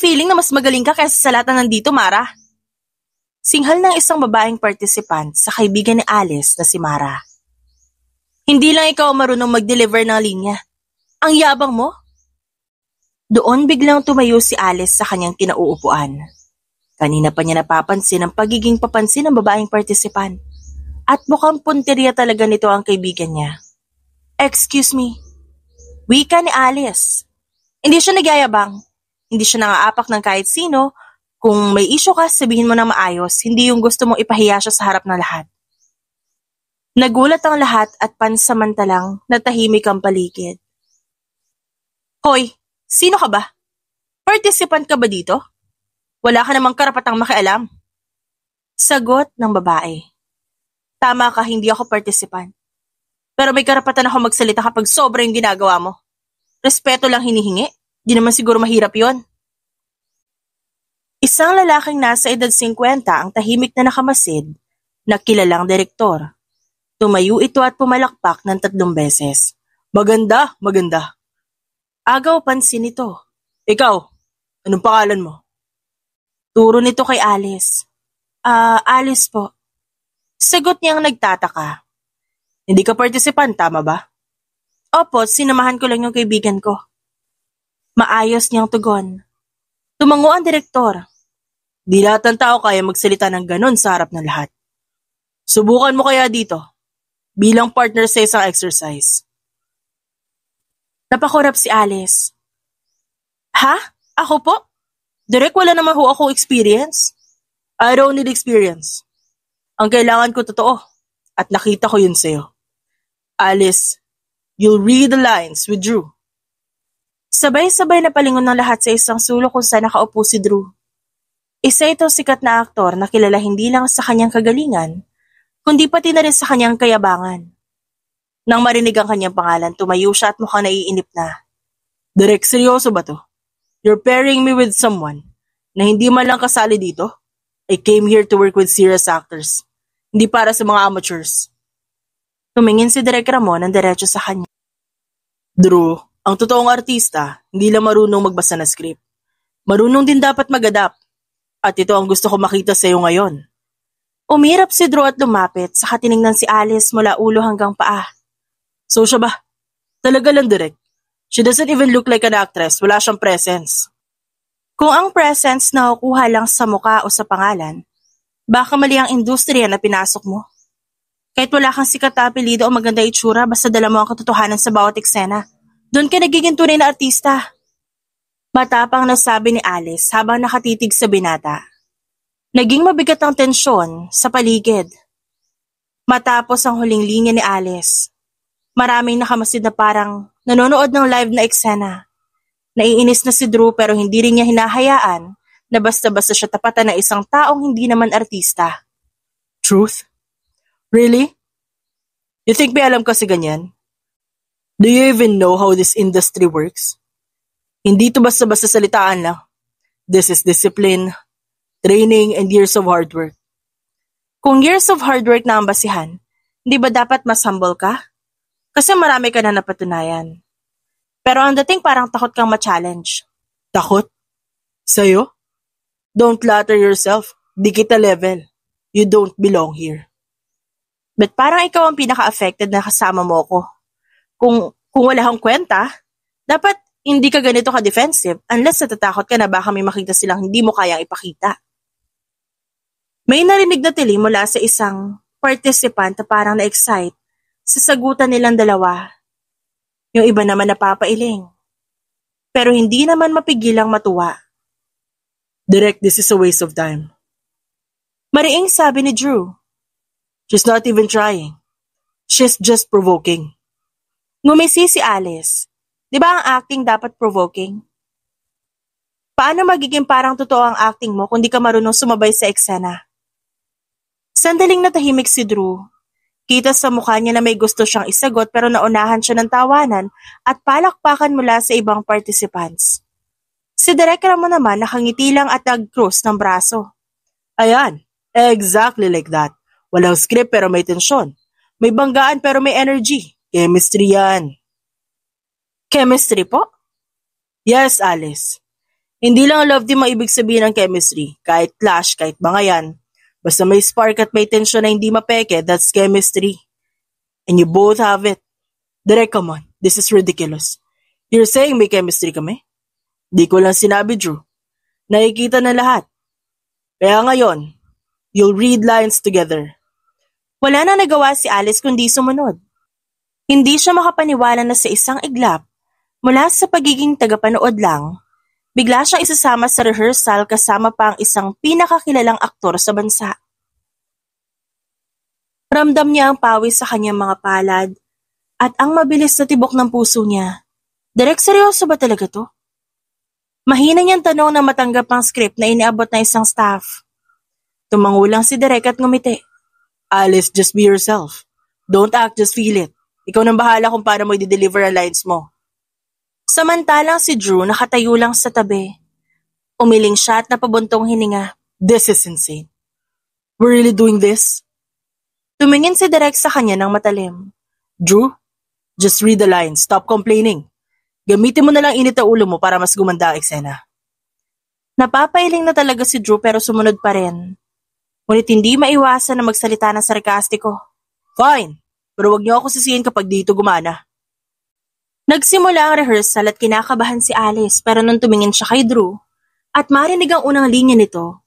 feeling na mas magaling ka kaysa sa lahat na nandito, Mara? Singhal ng isang babaeng participant sa kaibigan ni Alice na si Mara. Hindi lang ikaw marunong mag-deliver ng linya. Ang yabang mo? Doon biglang tumayo si Alice sa kanyang kinauupuan. Kanina pa niya napapansin ang pagiging papansin ng babaeng participant. At mukhang punteriya talaga nito ang kaibigan niya. Excuse me. Wika ni Alice. Hindi siya nagyayabang. Hindi siya nangaapak ng kahit sino. Kung may issue ka, sabihin mo na maayos. Hindi yung gusto mong ipahiya siya sa harap ng lahat. Nagulat ang lahat at pansamantalang natahimik ang paligid. Hoy, sino ka ba? Participant ka ba dito? Wala ka namang karapatang makialam. Sagot ng babae. Tama ka, hindi ako participant. Pero may karapatan ako magsalita kapag sobra yung ginagawa mo. Respeto lang hinihingi. Di naman siguro mahirap yon. Isang lalaking nasa edad 50 ang tahimik na nakamasid na kilalang direktor. Tumayo ito at pumalakpak ng 3 beses. Maganda, maganda. Agaw pansin ito. Ikaw, anong pangalan mo? Turo nito kay Alice. Alice po. Sagot niyang nagtataka. Hindi ka participant, tama ba? Opo, sinamahan ko lang yung kaibigan ko. Maayos niyang tugon. Tumango ang direktor. Di lahat ng tao kaya magsalita ng ganon sa harap ng lahat. Subukan mo kaya dito, bilang partner sa isang exercise. Napakurap si Alice. Ha? Ako po? Direk, wala naman ho ako experience. I don't need experience. Ang kailangan ko totoo, at nakita ko yun sa'yo. Alice, you'll read the lines with Drew. Sabay-sabay na palingon ng lahat sa isang sulok kung saan nakaupo si Drew. Isa itong sikat na aktor na kilala hindi lang sa kanyang kagalingan, kundi pati na rin sa kanyang kayabangan. Nang marinig ang kanyang pangalan, tumayo siya at mukhang naiinip na. Direk, seryoso ba to? You're pairing me with someone na hindi man lang kasali dito? I came here to work with serious actors, hindi para sa mga amateurs. Tumingin si Direk Ramon ng diretso sa kanya. Drew, ang totoong artista, hindi lang marunong magbasa ng script. Marunong din dapat mag-adapt. At ito ang gusto ko makita sa iyo ngayon. Umirap si Drew at lumapit, saka tiningnan si Alice mula ulo hanggang paa. So siya ba? Talaga lang, Direk. She doesn't even look like an actress. Wala siyang presence. Kung ang presence nakukuha lang sa muka o sa pangalan, baka mali ang industriya na pinasok mo. Kahit wala kang sikat na apelido o maganda itsura, basta dala mo ang katotohanan sa bawat eksena, doon ka nagiging tunay na artista. Matapang na sabi ni Alice habang nakatitig sa binata. Naging mabigat ang tensyon sa paligid. Matapos ang huling linya ni Alice, maraming nakamasid na parang nanonood ng live na eksena. Naiinis na si Drew pero hindi rin niya hinahayaan na basta-basta siya tapatan ng isang taong hindi naman artista. Truth? Really? You think may alam kasi ganyan? Do you even know how this industry works? Hindi to basta-basta salitaan lang. This is discipline, training, and years of hard work. Kung years of hard work na ang basihan, hindi ba dapat mas humble ka? Kasi marami ka na napatunayan. Pero ang dating parang takot kang ma-challenge. Takot? Sa'yo? Don't flatter yourself. Di kita level. You don't belong here. But parang ikaw ang pinaka-affected na kasama mo ko. Kung wala kang kwenta, dapat hindi ka ganito ka-defensive unless natatakot ka na baka may makita silang hindi mo kayang ipakita. May narinig na tili mula sa isang participant na parang na-excite sa sagutan nilang dalawa. Yung iba naman napapailing. Pero hindi naman mapigilang matuwa. Direk, this is a waste of time. Mariing sabi ni Drew. She's not even trying. She's just provoking. Ngumisi si Alice. Di ba ang acting dapat provoking? Paano magiging parang totoo ang acting mo kung di ka marunong sumabay sa eksena? Sandaling natahimik si Drew. Kita sa mukha niya na may gusto siyang isagot pero naunahan siya ng tawanan at palakpakan mula sa ibang participants. Si Direk Ramon naman nakangiti lang at nag-cross ng braso. Ayan, exactly like that. Walang script pero may tensyon. May banggaan pero may energy. Chemistry yan. Chemistry po? Yes, Alice. Hindi lang love team ang ibig sabihin ng chemistry. Kahit clash, kahit mga yan. Basta may spark at may tension na hindi mapeke, that's chemistry. And you both have it. Direk, come on. This is ridiculous. You're saying may chemistry kami? Di ko lang sinabi, Drew. Nakikita na lahat. Kaya ngayon, you'll read lines together. Wala na nagawa si Alice kundi sumunod. Hindi siya makapaniwala na sa isang iglap, mula sa pagiging tagapanood lang, bigla siyang isasama sa rehearsal kasama pa ang isang pinakakilalang aktor sa bansa. Ramdam niya ang pawis sa kanyang mga palad at ang mabilis na tibok ng puso niya. Direk, seryoso ba talaga to? Mahina niyang tanong na matanggap ang script na iniabot ng isang staff. Tumangulang si Direk at ngumiti. Alice, just be yourself. Don't act, just feel it. Ikaw nang bahala kung paano mo i-deliver ang lines mo. Samantalang si Drew nakatayo lang sa tabi. Umiling siya at napabuntong hininga. This is insane. We're really doing this? Tumingin si Direk sa kanya ng matalim. Drew, just read the lines. Stop complaining. Gamitin mo na lang init ang ulo mo para mas gumanda ang eksena. Napapailing na talaga si Drew pero sumunod pa rin. Ngunit hindi maiwasan na magsalita ng sarkastiko. Fine, pero wag niyo ako sisihin kapag dito gumana. Nagsimula ang rehearsal at kinakabahan si Alice pero nung tumingin siya kay Drew at marinig ang unang linya nito,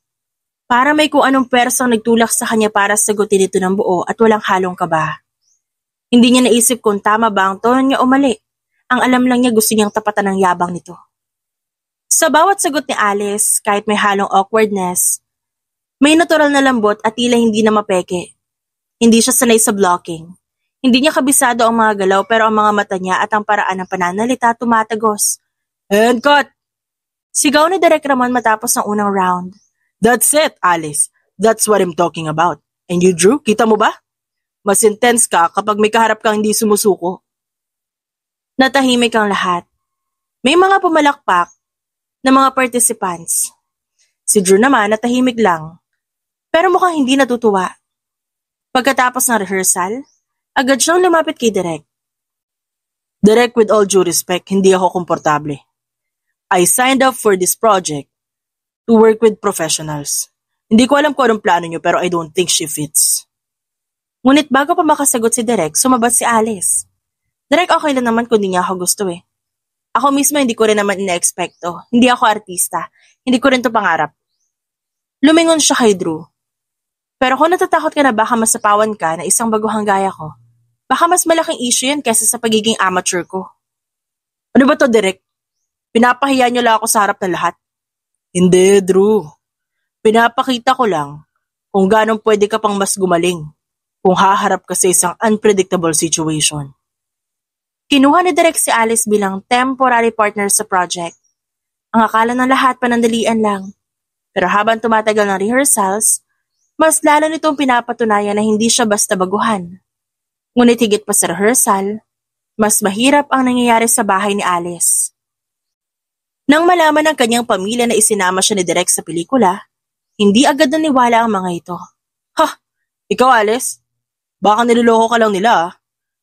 para may kung anong persang nagtulak sa kanya para sagutin ito ng buo at walang halong kaba. Hindi niya naisip kung tama ba ang tono niya o mali. Ang alam lang niya gusto niyang tapatan ng yabang nito. Sa bawat sagot ni Alice, kahit may halong awkwardness, may natural na lambot at tila hindi na mapeke. Hindi siya sanay sa blocking. Hindi niya kabisado ang mga galaw pero ang mga mata niya at ang paraan ng pananalita tumatagos. And cut! Sigaw ni Direk Ramon matapos ang unang round. That's it, Alice. That's what I'm talking about. And you, Drew, kita mo ba? Mas intense ka kapag may kaharap kang hindi sumusuko. Natahimik ang lahat. May mga pumalakpak na mga participants. Si Drew naman natahimik lang. Pero mukhang hindi natutuwa. Pagkatapos ng rehearsal, agad siyang lumapit kay Direk. Direk, with all due respect, hindi ako komportable. I signed up for this project to work with professionals. Hindi ko alam kung anong plano niyo pero I don't think she fits. Ngunit bago pa makasagot si Direk, sumabat si Alice. Direk, okay lang naman kung di niya ako gusto eh. Ako mismo hindi ko rin naman ina-expect to. Hindi ako artista. Hindi ko rin to pangarap. Lumingon siya kay Drew. Pero kung natatakot ka na baka masapawan ka na isang baguhang gaya ko, baka mas malaking issue yan kaysa sa pagiging amateur ko. Ano ba to, Direk? Pinapahiya niyo lang ako sa harap ng lahat? Hindi, Drew. Pinapakita ko lang kung gano'ng pwede ka pang mas gumaling kung haharap ka sa isang unpredictable situation. Kinuha ni Direk si Alice bilang temporary partner sa project. Ang akala ng lahat panandalian lang. Pero habang tumatagal ng rehearsals, mas lalo nitong pinapatunayan na hindi siya basta baguhan. Ngunit higit pa sa rehearsal, mas mahirap ang nangyayari sa bahay ni Alice. Nang malaman ng kanyang pamilya na isinama siya ni Direk sa pelikula, hindi agad naniwala ang mga ito. Ha! Ikaw, Alice? Baka niloloko ka lang nila, ah.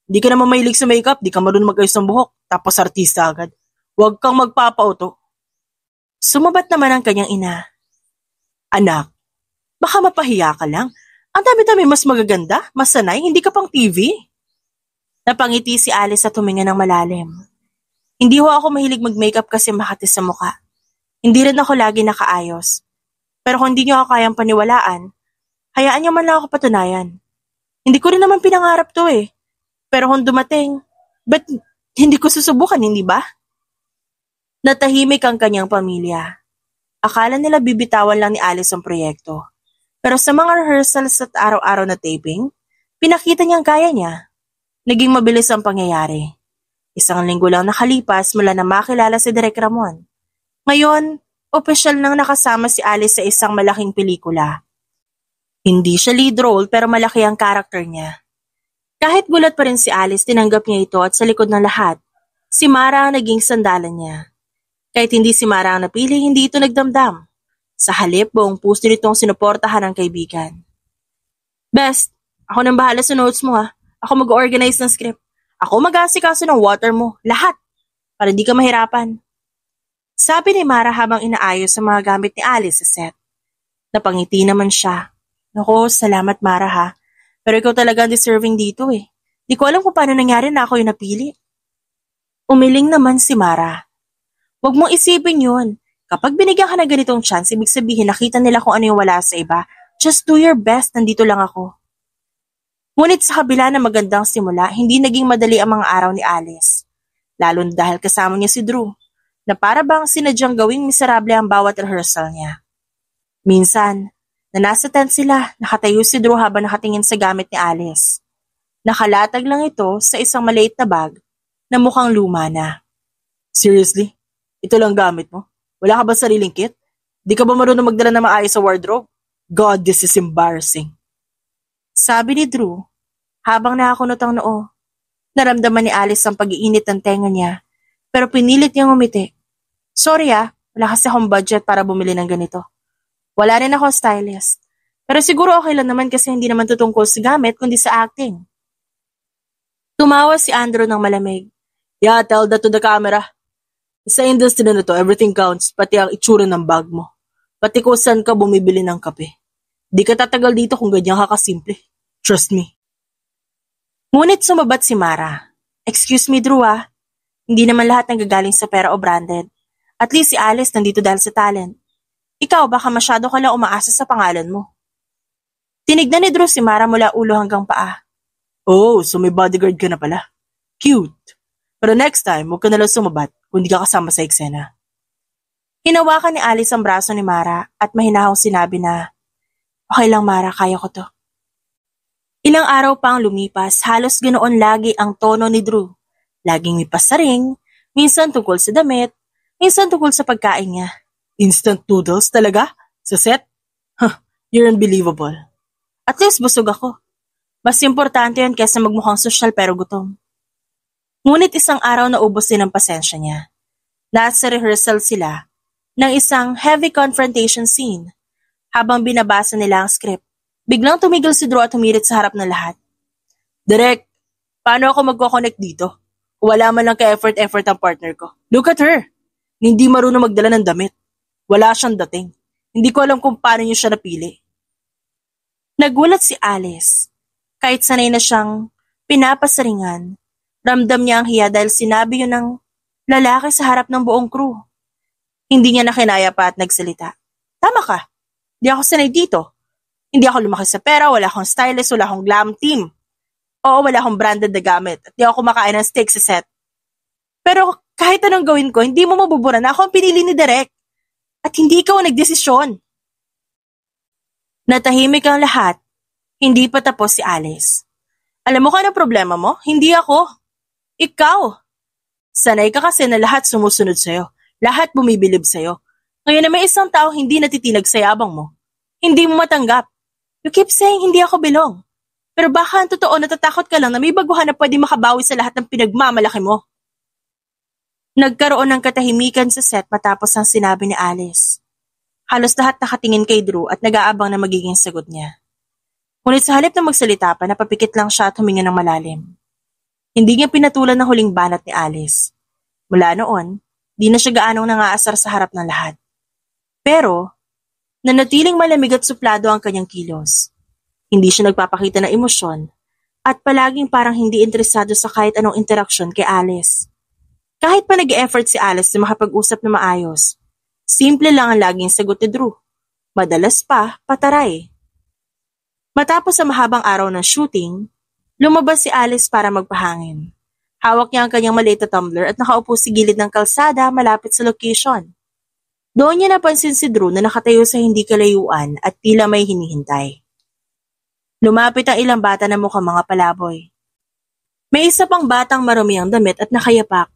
Di ka naman mahilig sa makeup, di ka marunong mag-ayos ng buhok, tapos artista agad. Huwag kang magpapauto. Sumabat naman ang kanyang ina. Anak, baka mapahiya ka lang. Ang dami-dami mas magaganda, mas sanay, hindi ka pang TV. Napangiti si Alice at huminga ng malalim. Hindi ho ako mahilig mag-makeup kasi makati sa muka. Hindi rin ako lagi nakaayos. Pero kung hindi niyo ako kayang paniwalaan, hayaan niyo man lang ako patunayan. Hindi ko rin naman pinangarap to eh. Pero kung dumating, ba't hindi ko susubukan, hindi ba? Natahimik ang kanyang pamilya. Akala nila bibitawan lang ni Alice ang proyekto. Pero sa mga rehearsals at araw-araw na taping, pinakita niyang kaya niya. Naging mabilis ang pangyayari. Isang linggo lang nakalipas mula na makilala si Direk Ramon. Ngayon, opisyal nang nakasama si Alice sa isang malaking pelikula. Hindi siya lead role pero malaki ang karakter niya. Kahit gulat pa rin si Alice, tinanggap niya ito at sa likod ng lahat, si Mara ang naging sandalan niya. Kahit hindi si Mara ang napili, hindi ito nagdamdam. Sa halip, buong puso nitong sinuportahan ang kaibigan. Best, ako nang bahala sa notes mo ha. Ako mag-organize ng script. Ako mag-aasikaso ng water mo, lahat, para di ka mahirapan. Sabi ni Mara habang inaayos ang mga gamit ni Alice sa set. Napangiti naman siya. Naku, salamat Mara ha. Pero ikaw talaga ang deserving dito eh. Di ko alam kung paano nangyari na ako yung napili. Umiling naman si Mara. Huwag mong isipin yun. Kapag binigyan ka ng ganitong chance, ibig sabihin nakita nila kung ano yung wala sa iba. Just do your best, nandito lang ako. Ngunit sa kabila ng magandang simula, hindi naging madali ang mga araw ni Alice. Lalo na dahil kasama niya si Drew, na para bang sinadyang gawing miserable ang bawat rehearsal niya. Minsan, na nasa tent sila, nakatayo si Drew habang nakatingin sa gamit ni Alice. Nakalatag lang ito sa isang maliit na bag na mukhang luma na. Seriously? Ito lang gamit mo? Wala ka ba sariling kit? Di ka ba marunong magdala na maayos sa wardrobe? God, this is embarrassing. Sabi ni Drew, habang nakakunot ang noo. Naramdaman ni Alice ang pag-iinit ng tenga niya, pero pinilit niyang umiti. Sorry wala kasi akong budget para bumili ng ganito. Wala rin ako stylist, pero siguro okay lang naman kasi hindi naman tutungkol sa gamit kundi sa acting. Tumawa si Andrew ng malamig. Yeah, tell that to the camera. Sa industry na to, everything counts, pati ang itsura ng bag mo. Pati kung saan ka bumibili ng kape. Di ka tatagal dito kung ganyan ka kasimple. Trust me. Ngunit sumabat si Mara. Excuse me, Drew Hindi naman lahat nanggagaling sa pera o branded. At least si Alice nandito dahil sa talent. Ikaw baka masyado ka lang umaasa sa pangalan mo. Tinignan ni Drew si Mara mula ulo hanggang paa. Oh, so may bodyguard ka na pala. Cute. Pero next time, huwag ka nalang sumabat kung di ka kasama sa eksena. Hinawakan ni Alice ang braso ni Mara at mahinahong sinabi na, okay lang Mara, kaya ko to. Ilang araw pa ang lumipas, halos ganoon lagi ang tono ni Drew. Laging may pasaring, minsan tungkol sa damit, minsan tungkol sa pagkain niya. Instant noodles talaga? Sa set? You're unbelievable. At least busog ako. Mas importante yun kaysa magmukhang sosyal pero gutom. Ngunit isang araw na ubos din ang pasensya niya. Nasa rehearsal sila ng isang heavy confrontation scene. Habang binabasa nila ang script, biglang tumigil si Drew at humirit sa harap ng lahat. Direk, paano ako magkoconnect dito? Wala man lang ka-effort ang partner ko. Look at her! Hindi marunong magdala ng damit. Wala siyang dating. Hindi ko alam kung paano niyo siya napili. Nagulat si Alice. Kahit sanay na siyang pinapasaringan, ramdam niya ang hiya dahil sinabi yun ng lalaki sa harap ng buong crew. Hindi niya nakinaya pa at nagsalita. Tama ka. Di ako sanay dito. Hindi ako lumaki sa pera, wala akong stylist, wala akong glam team. Oo, wala akong branded na gamit at di ako kumakain ng steak sa set. Pero kahit anong gawin ko, hindi mo mabubura na ako ang pinili ni Derek. At hindi ikaw ang nagdesisyon. Natahimik ang lahat. Hindi pa tapos si Alice. Alam mo kung ano problema mo? Hindi ako. Ikaw. Sanay ka kasi na lahat sumusunod sa'yo. Lahat bumibilib sa'yo. Ngayon na may isang tao hindi natitinag sa yabang mo. Hindi mo matanggap. You keep saying hindi ako belong. Pero baka ang totoo natatakot ka lang na may baguhan na pwede makabawi sa lahat ng pinagmamalaki mo. Nagkaroon ng katahimikan sa set matapos ang sinabi ni Alice. Halos lahat nakatingin kay Drew at nag-aabang na magiging sagot niya. Ngunit sa halip na magsalita pa, napapikit lang siya at huminga ng malalim. Hindi niya pinatulan ng huling banat ni Alice. Mula noon, di na siya gaanong nangaasar sa harap ng lahat. Pero, nanatiling malamig at suplado ang kanyang kilos. Hindi siya nagpapakita ng emosyon at palaging parang hindi interesado sa kahit anong interaksyon kay Alice. Kahit pa nag-e-effort si Alice na makapag-usap na maayos, simple lang ang laging sagot ni Drew. Madalas pa, pataray. Matapos ang mahabang araw ng shooting, lumabas si Alice para magpahangin. Hawak niya ang kanyang maliit na tumbler at nakaupo sa gilid ng kalsada malapit sa location. Doon niya napansin si Drew na nakatayo sa hindi kalayuan at tila may hinihintay. Lumapit ang ilang bata na mukhang mga palaboy. May isa pang batang marumi ang damit at nakayapak.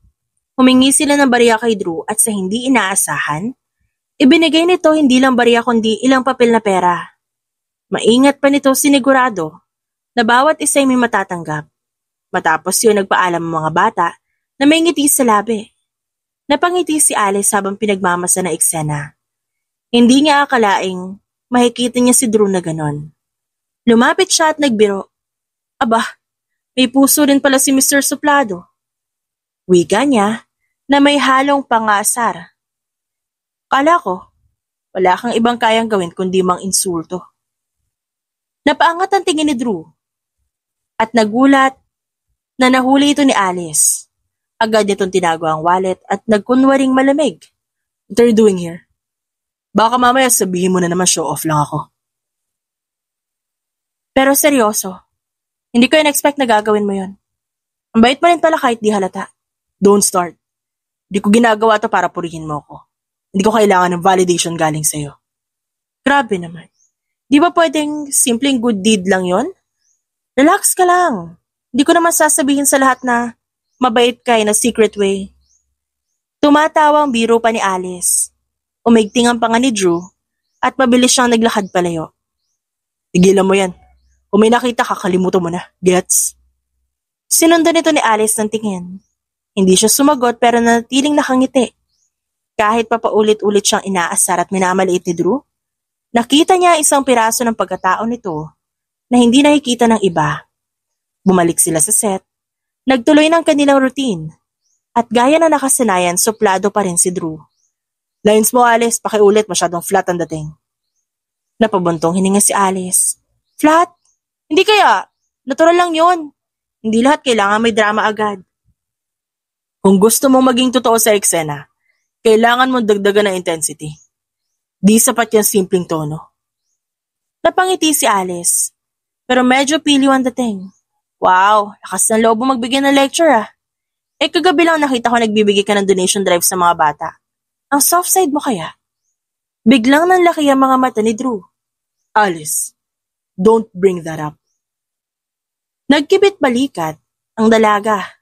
Humingi sila ng barya kay Drew at sa hindi inaasahan, ibinigay nito hindi lang barya kundi ilang papel na pera. Maingat pa nito sinigurado na bawat isa ay may matatanggap. Matapos yun nagpaalam ang mga bata na may ngiti sa labi. Napangiti si Alice habang pinagmamasa na eksena. Hindi niya akalaing makikita niya si Drew na ganon. Lumapit siya at nagbiro. Aba, may puso rin pala si Mr. Suplado. Wika niya na may halong pangasar. Kala ko, wala kang ibang kayang gawin kundi mang insulto. Napaangat ang tingin ni Drew at nagulat na nahuli ito ni Alice. Agad nitong tinago ang wallet at nagkunwaring malamig. What are you doing here? Baka mamaya sabihin mo na naman show off lang ako. Pero seryoso, hindi ko in-expect na gagawin mo yon. Ang bait mo rin pala kahit di halata. Don't start. Hindi ko ginagawa to para purihin mo ako. Hindi ko kailangan ng validation galing sa'yo. Grabe naman. Di ba pwedeng simpleng good deed lang yon? Relax ka lang. Hindi ko naman sasabihin sa lahat na mabait ka in a secret way. Tumatawa ang biro pa ni Alice. Umigting ang panga ni Drew at mabilis siyang naglakad palayo. Tigilan mo yan. Kung may nakita ka, kalimutan mo na. Gets? Sinundan nito ni Alice ng tingin. Hindi siya sumagot pero nanatiling nakangiti. Kahit papaulit-ulit siyang inaasar at minamaliit ni Drew, nakita niya isang piraso ng pagkatao nito na hindi nakikita ng iba. Bumalik sila sa set, nagtuloy ng kanilang routine, at gaya na nakasanayan, suplado pa rin si Drew. Lines mo, Alice, pakiulit, masyadong flat ang dating. Napabuntong hininga si Alice. Flat? Hindi kaya, natural lang yon. Hindi lahat kailangan may drama agad. Kung gusto mong maging totoo sa eksena, kailangan mong dagdagan ng intensity. Di sapat yung simpleng tono. Napangiti si Alice, pero medyo piliw ang dating. Wow, lakas ng loob mo magbigay ng lecture ah. Kagabi lang nakita ko nagbibigay ka ng donation drive sa mga bata. Ang soft side mo kaya? Biglang nanlaki ang mga mata ni Drew. Alice, don't bring that up. Nagkibit balikat ang dalaga.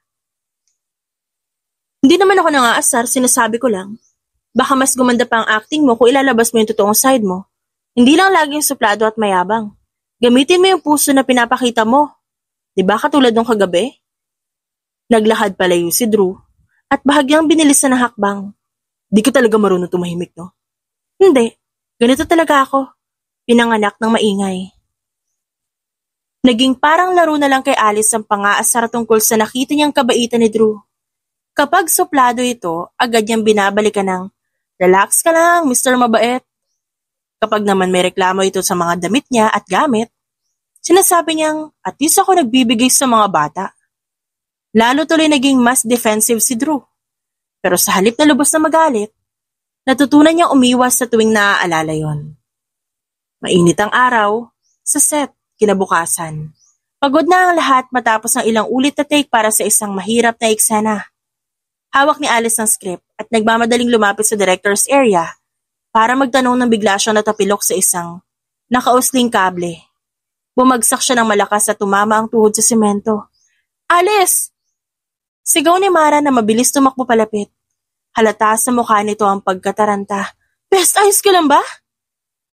Hindi naman ako nangaasar, sinasabi ko lang. Baka mas gumanda pa ang acting mo kung ilalabas mo yung totoong side mo. Hindi lang laging suplado at mayabang. Gamitin mo yung puso na pinapakita mo. Diba katulad nung kagabi? Naglakad palayo si Drew at bahagyang binilisan ng hakbang. Di ka talaga marunong tumahimik, no? Hindi. Ganito talaga ako. Pinanganak ng maingay. Naging parang laro na lang kay Alice ang pangaasar tungkol sa nakita niyang kabaitan ni Drew. Kapag suplado ito, agad niyang binabalikan ng, relax ka lang, Mr. Mabait. Kapag naman may reklamo ito sa mga damit niya at gamit, sinasabi niyang, at least ako nagbibigay sa mga bata. Lalo tuloy naging mas defensive si Drew. Pero sa halip na lubos na magalit, natutunan niyang umiwas sa tuwing naaalala yon. Mainit ang araw, sa set, kinabukasan. Pagod na ang lahat matapos ng ilang ulit na take para sa isang mahirap na eksena. Hawak ni Alice ang script at nagmamadaling lumapit sa director's area para magtanong nang bigla siyang natapilok sa isang nakausling kable. Bumagsak siya ng malakas at tumama ang tuhod sa semento. Alice! Sigaw ni Mara na mabilis tumakbo palapit. Halata sa mukha nito ang pagkataranta. Best ayos ka lang ba?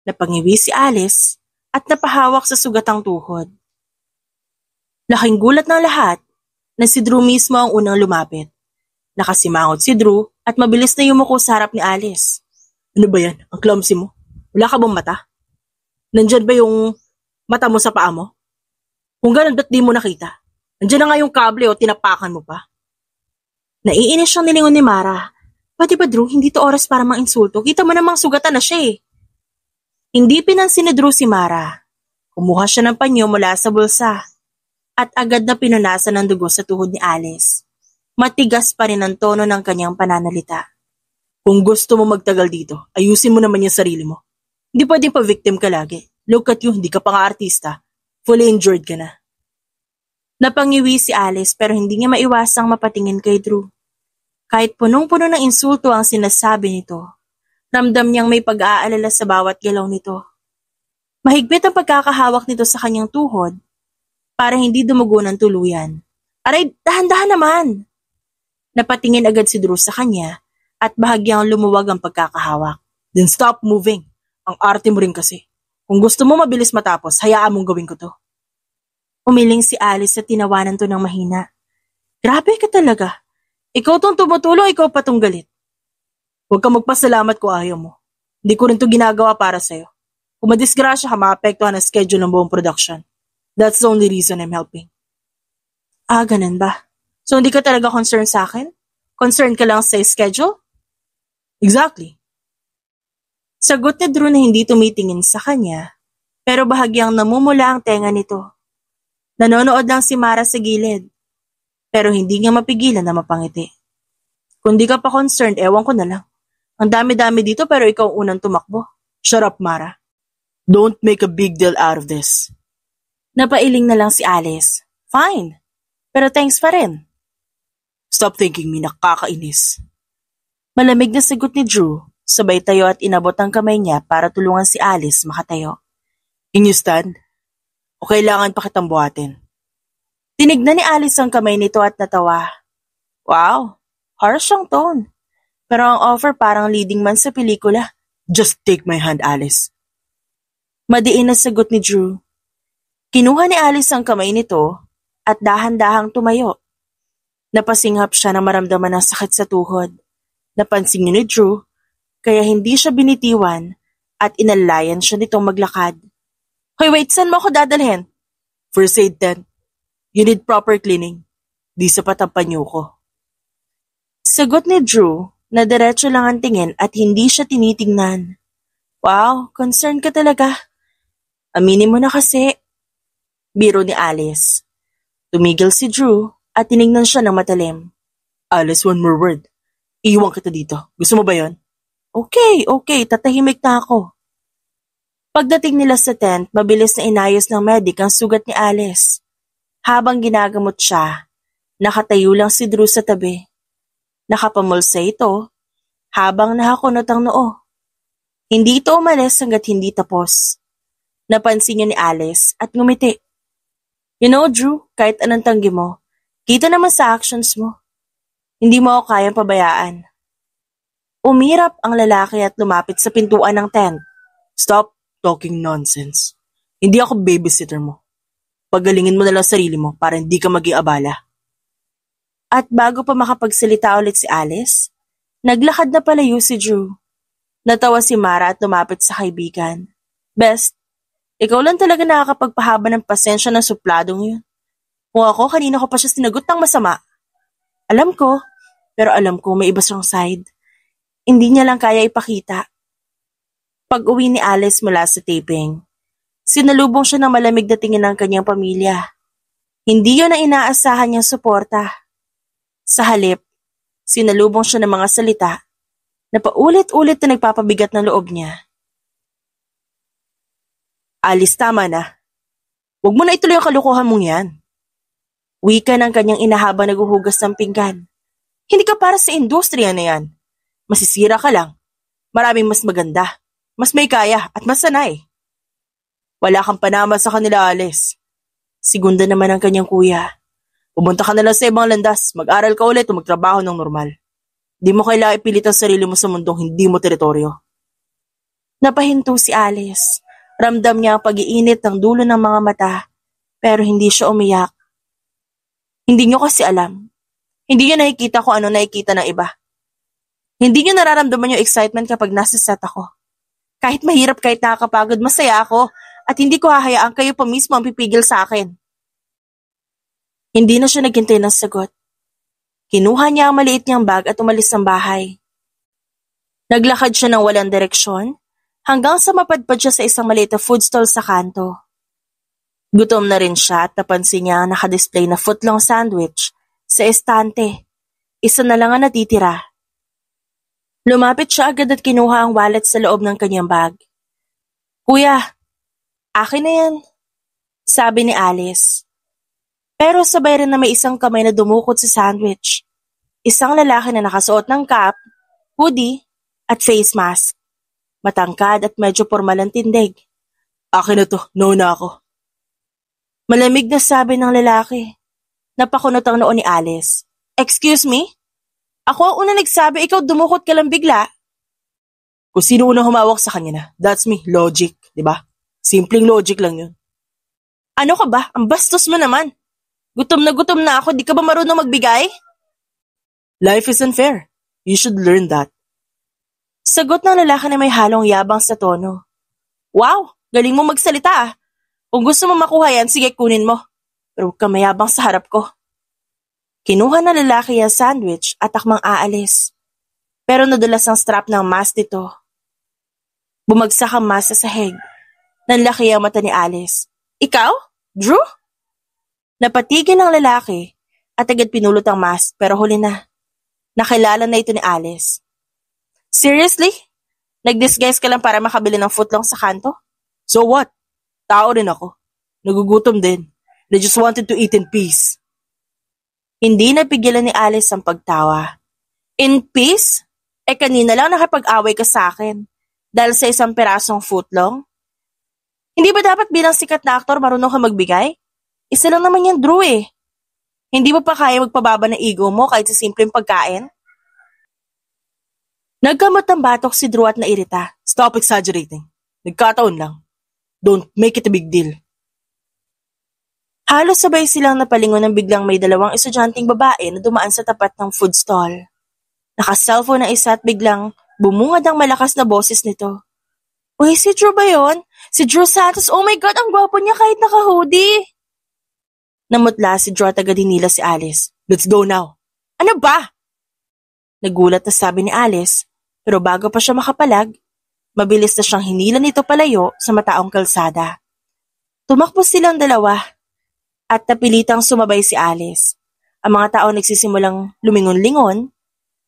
Napangiwi si Alice at napahawak sa sugatang tuhod. Laking gulat ng lahat na si Drew mismo ang unang lumapit. Nakasimangot si Drew at mabilis na yumuko sa harap ni Alice. Ano ba yan? Ang clumsy mo? Wala ka bang mata? Nandyan ba yung mata mo sa paa mo? Kung ganun, ba't di mo nakita? Nandyan na nga yung kable o tinapakan mo pa. Naiinis siyang nilingon ni Mara. Pati ba Drew, hindi to oras para mang insulto? Kita mo namang sugatan na siya eh. Hindi pinansin ni Drew si Mara. Kumuha siya ng panyo mula sa bulsa at agad na pinunasan ng dugo sa tuhod ni Alice. Matigas pa rin ang tono ng kanyang pananalita. Kung gusto mo magtagal dito, ayusin mo naman yung sarili mo. Hindi pwedeng pa-victim ka lagi. Look at you, hindi ka pa nga artista. Fully injured ka na. Napangiwi si Alice pero hindi niya maiwasang mapatingin kay Drew. Kahit punong-puno ng insulto ang sinasabi nito, ramdam niyang may pag-aalala sa bawat galaw nito. Mahigpit ang pagkakahawak nito sa kanyang tuhod para hindi dumugo ng tuluyan. Aray, dahan-dahan naman! Napatingin agad si Drew sa kanya at bahagyang lumuwag ang pagkakahawak. Then stop moving. Ang arte mo rin kasi. Kung gusto mo mabilis matapos, hayaan mong gawin ko to. Umiling si Alice at tinawanan to ng mahina. Grabe ka talaga. Ikaw tong tumutulong, ikaw pa tong galit. Huwag kang magpasalamat kung ayaw mo. Hindi ko rin to ginagawa para sa'yo. Kung madisgrasya ka, maapektuhan ang schedule ng buong production. That's the only reason I'm helping. Ah, ganun ba? So hindi ka talaga concerned sa akin? Concerned ka lang sa schedule? Exactly. Sagot ni Drew na hindi tumitingin sa kanya, pero bahagyang namumula ang tenga nito. Nanonood lang si Mara sa gilid, pero hindi niya mapigilan na mapangiti. Kung di ka pa concerned, ewan ko na lang. Ang dami-dami dito pero ikaw ang unang tumakbo. Shut up, Mara. Don't make a big deal out of this. Napailing na lang si Alice. Fine, pero thanks pa rin. Stop thinking me, nakakainis. Malamig na sagot ni Drew, sabay tayo at inabot ang kamay niya para tulungan si Alice makatayo. Can you stand? O kailangan pa kitang buhatin? Tinignan ni Alice ang kamay nito at natawa. Wow, harsh ang tone. Pero ang offer parang leading man sa pelikula. Just take my hand, Alice. Madiin na sagot ni Drew. Kinuha ni Alice ang kamay nito at dahan-dahang tumayo. Napasinghap siya na maramdaman ng sakit sa tuhod. Napansin niya ni Drew, kaya hindi siya binitiwan at inalayan siya nitong maglakad. Hoy, wait, saan mo ako dadalhin? First aid tent. You need proper cleaning. Di sapat ang panyo ko. Sagot ni Drew na diretso lang ang tingin at hindi siya tinitingnan. Wow, concerned ka talaga. Aminin mo na kasi. Biro ni Alice. Tumigil si Drew at tinignan siya ng matalim. Alice, one more word. Iiwan kita dito. Gusto mo ba yon? Okay, tatahimik na ako. Pagdating nila sa tent, mabilis na inayos ng medic ang sugat ni Alice. Habang ginagamot siya, nakatayo lang si Drew sa tabi. Nakapamulsa ito, habang nakakunot ang noo. Hindi ito umalis hanggat hindi tapos. Napansin niya ni Alice at ngumiti. You know, Drew, kahit anong tanggi mo, kita naman sa actions mo. Hindi mo ako kayang pabayaan. Umirap ang lalaki at lumapit sa pintuan ng tent. Stop talking nonsense. Hindi ako babysitter mo. Pagalingin mo na lang sarili mo para hindi ka maging abala. At bago pa makapagsalita ulit si Alice, naglakad na palayo si Drew. Natawa si Mara at lumapit sa kaibigan. Best, ikaw lang talaga nakakapagpahaba ng pasensya ng supladong yun. Kung ako, kanina ko pa siya sinagot ng masama. Alam ko, pero alam ko may iba siyang side. Hindi niya lang kaya ipakita. Pag-uwi ni Alice mula sa taping, sinalubong siya ng malamig na tingin ng kanyang pamilya. Hindi yun ang inaasahan niyang suporta. Sa halip, sinalubong siya ng mga salita na paulit-ulit na nagpapabigat ng loob niya. Alice, tama na. Huwag mo na ituloy ang kalukuhan mong yan. Wika ng kanyang ina habang naghuhugas ng pinggan. Hindi ka para sa industriya na yan. Masisira ka lang. Maraming mas maganda, mas may kaya at mas sanay. Wala kang panama sa kanila, Alice. Sigunda naman ang kanyang kuya. Pumunta ka na lang sa ibang landas, mag-aral ka ulit o magtrabaho ng normal. Di mo kailangan ipilit ang sarili mo sa mundong hindi mo teritoryo. Napahinto si Alice. Ramdam niya ang pag-iinit ng dulo ng mga mata, pero hindi siya umiyak. Hindi niyo kasi alam. Hindi niyo nakikita kung ano nakikita ng iba. Hindi niyo nararamdaman yung excitement kapag nasa set ako. Kahit mahirap, kahit nakakapagod, masaya ako at hindi ko hahayaan kayo pa mismo ang pipigil sa akin. Hindi na siya naghintay ng sagot. Kinuha niya ang maliit niyang bag at umalis ng bahay. Naglakad siya ng walang direksyon hanggang sa mapadpad siya sa isang maliit na food stall sa kanto. Gutom na rin siya at napansin niya ang nakadisplay na footlong sandwich sa estante. Isa na lang ang natitira. Lumapit siya agad at kinuha ang wallet sa loob ng kanyang bag. Kuya, akin na yan, sabi ni Alice. Pero sabay rin na may isang kamay na dumukot sa sandwich. Isang lalaki na nakasuot ng cap, hoodie, at face mask. Matangkad at medyo formal ang tindig. Akin na to, nauna ako. Malamig na sabi ng lalaki. Napakunot ang noo ni Alice. Excuse me? Ako ang una nagsabi, ikaw dumukot ka lang bigla. Kung sino unang humawak sa kanya na, that's me, logic, di ba? Simpleng logic lang yun. Ano ka ba? Ang bastos mo naman. Gutom na ako, di ka ba marunong magbigay? Life is unfair. You should learn that. Sagot ng lalaki na may halong yabang sa tono. Wow, galing mo magsalita ah. Kung gusto mo makuha yan, sige kunin mo. Pero huwag ka mayabang sa harap ko. Kinuha ng lalaki ang sandwich at akmang aalis. Pero nadulas ang strap ng mask nito. Bumagsak ang mask sa sahig. Nanlaki ang mata ni Alice. Ikaw? Drew? Napatigil ang lalaki at agad pinulot ang mask pero huli na. Nakilala na ito ni Alice. Seriously? Nag-disguise ka lang para makabili ng footlong sa kanto? So what? Tao rin ako. Nagugutom din. I just wanted to eat in peace. Hindi napigilan ni Alice ang pagtawa. In peace? Kanina lang nakapag-away ka sa akin. Dahil sa isang perasong footlong? Hindi ba dapat bilang sikat na aktor marunong ka magbigay? Isa lang naman yan, Drew eh. Hindi mo pa kaya magpababa ng ego mo kahit sa simpleng pagkain? Nagkamot ng batok si Drew at nairita. Stop exaggerating. Nagkataon lang. Don't make it a big deal. Halos sabay silang napalingon nang biglang may dalawang estudyanteng babae na dumaan sa tapat ng food stall. Naka-cellphone na isa at biglang bumungad ang malakas na boses nito. Uy, si Drew ba yun? Si Drew Santos, oh my God, ang gwapo niya kahit naka-hoodie. Namutla si Drew at agad hinila si Alice. Let's go now. Ano ba? Nagulat na sabi ni Alice, pero bago pa siya makapalag, mabilis na siyang hinila nito palayo sa mataong kalsada. Tumakbo silang dalawa at napilitang sumabay si Alice. Ang mga tao nagsisimulang lumingon-lingon,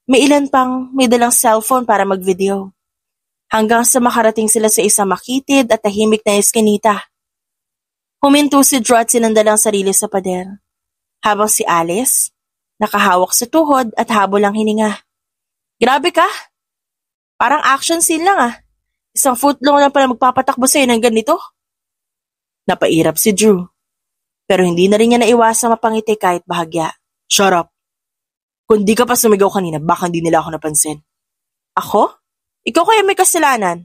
may ilan pang may dalang cellphone para mag-video. Hanggang sa makarating sila sa isang makitid at tahimik na eskinita. Huminto si Drew at sinandal ang sarili sa pader. Habang si Alice, nakahawak sa tuhod at habol ang hininga. Grabe ka! Parang action scene lang ah. Isang footlong lang pala magpapatakbo sa'yo ng ganito. Napairap si Drew. Pero hindi na rin niya naiwasang mapangiti kahit bahagya. Shut up! Kung di ka pa sumigaw kanina, baka hindi nila ako napansin. Ako? Ikaw kaya may kasalanan?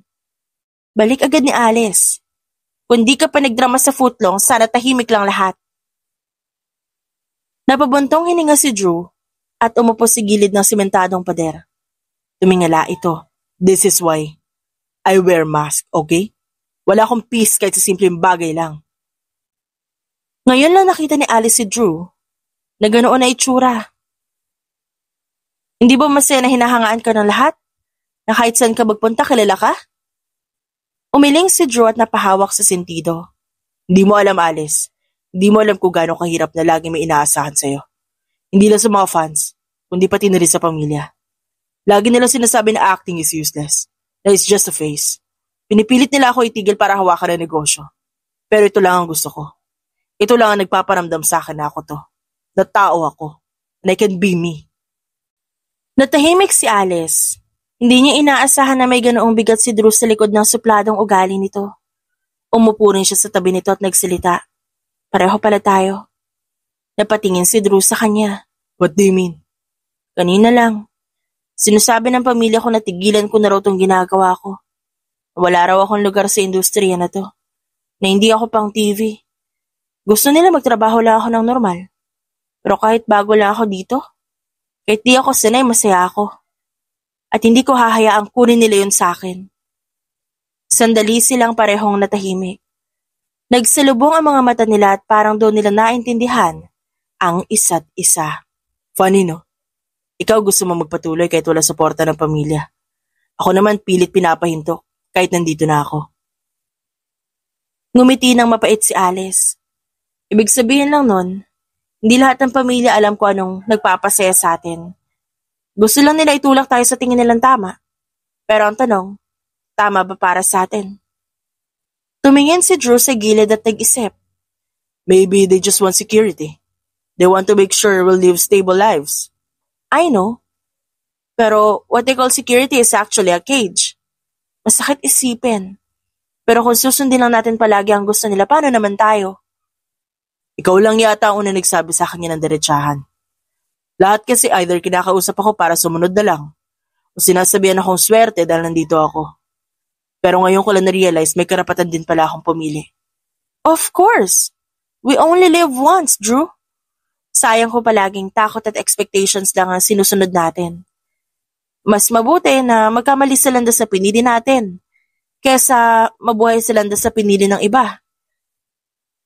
Balik agad ni Alice. Kung di ka pa nagdrama sa footlong, sana tahimik lang lahat. Napabuntong hininga si Drew at umupo sa gilid ng simentadong pader. Tumingala ito. This is why I wear mask, okay? Wala akong peace kahit sa simpleng bagay lang. Ngayon lang nakita ni Alice si Drew na ganoon na itsura. Hindi ba masaya na hinahangaan ka ng lahat? Na kahit saan ka magpunta, kilala ka? Umiling si Drew at napahawak sa sentido. Hindi mo alam, Alice. Hindi mo alam kung gaano kahirap na lagi may inaasahan sa'yo. Hindi lang sa mga fans, kundi pati na rin sa pamilya. Lagi nila sinasabi na acting is useless. Na it's just a face. Pinipilit nila ako itigil para hawakan ang negosyo. Pero ito lang ang gusto ko. Ito lang ang nagpaparamdam sa akin na ako to. Na tao ako. And I can be me. Natahimik si Alice. Hindi niya inaasahan na may ganoong bigat si Drew sa likod ng supladong ugali nito. Umupo rin siya sa tabi nito at nagsalita. Pareho pala tayo. Napatingin si Drew sa kanya. What do you mean? Kanina lang. Sinasabi ng pamilya ko na tigilan ko na raw itong ginagawa ko. Wala raw akong lugar sa industriya na to. Na hindi ako pang TV. Gusto nila magtrabaho lang ako ng normal. Pero kahit bago lang ako dito, kahit di ako sanay, masaya ako. At hindi ko hahayaang kunin nila yun sa akin. Sandali silang parehong natahimik. Nagsalubong ang mga mata nila at parang doon nila naintindihan ang isa't isa. Funny no? Ikaw gusto mo magpatuloy kahit wala suporta ng pamilya. Ako naman pilit pinapahinto kahit nandito na ako. Ngumiti ng mapait si Alice. Ibig sabihin lang nun, hindi lahat ng pamilya alam kung anong nagpapasaya sa atin. Gusto lang nila itulak tayo sa tingin nilang tama. Pero ang tanong, tama ba para sa atin? Tumingin si Drew sa gilid at nag-isip. Maybe they just want security. They want to make sure we'll live stable lives. I know. Pero what they call security is actually a cage. Masakit isipin. Pero kung susundin lang natin palagi ang gusto nila, paano naman tayo? Ikaw lang yata ang una nagsabi sa kanya ng diretsahan. Lahat kasi either kinakausap ako para sumunod na lang, o sinasabihan akong swerte dahil nandito ako. Pero ngayon ko lang na-realize may karapatan din pala akong pumili. Of course! We only live once, Drew. Sayang ko palaging takot at expectations lang ang sinusunod natin. Mas mabuti na magkamali sa landas sa pinili natin, kesa mabuhay sa landas sa pinili ng iba.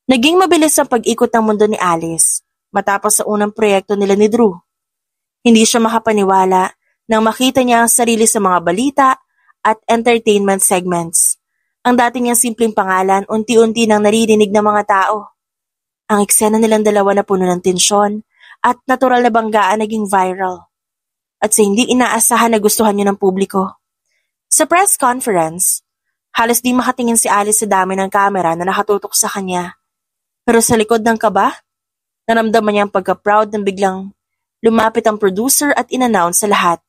Naging mabilis ang pag-ikot ng mundo ni Alice matapos sa unang proyekto nila ni Drew. Hindi siya makapaniwala nang makita niya ang sarili sa mga balita at entertainment segments. Ang dati niyang simpleng pangalan, unti-unti nang naririnig ng mga tao. Ang eksena nilang dalawa na puno ng tensyon at natural na banggaan naging viral. At sa hindi inaasahan na gustuhan niyo ng publiko. Sa press conference, halos di makatingin si Alice sa dami ng kamera na nakatutok sa kanya. Pero sa likod ng kaba, naramdaman niya ang pagka-proud nang biglang lumapit ang producer at in-announce sa lahat.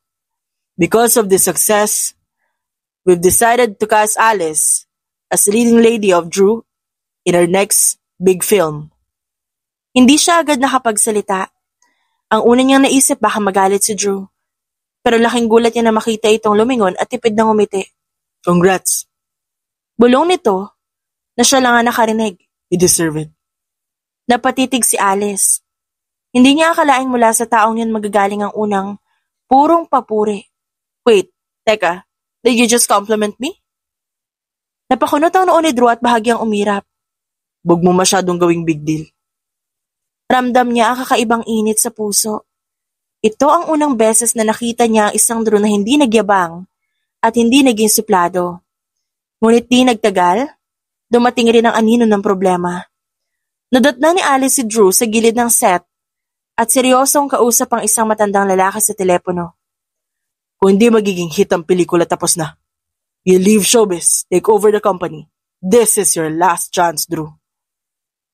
Because of this success, we've decided to cast Alice as leading lady of Drew in our next big film. Hindi siya agad nakapagsalita. Ang una niyang naisip baka magalit si Drew. Pero laking gulat niya na makita itong lumingon at tipid ng umiti. Congrats! Bulong nito na siya lang ang nakarinig. You deserve it. Napatitig si Alice. Hindi niya akalaing mula sa taong yun magagaling ang unang purong papuri. Wait, teka, did you just compliment me? Napakunot ang noon ni Drew at bahagyang umirap. Huwag mo masyadong gawing big deal. Ramdam niya ang kakaibang init sa puso. Ito ang unang beses na nakita niya ang isang Drew na hindi nagyabang at hindi naging suplado. Ngunit di nagtagal, dumating rin ang anino ng problema. Nadatnan ni Alice si Drew sa gilid ng set at seryosong kausap ang isang matandang lalaki sa telepono. Kung hindi magiging hit ang pelikula tapos na. You leave showbiz, take over the company. This is your last chance, Drew.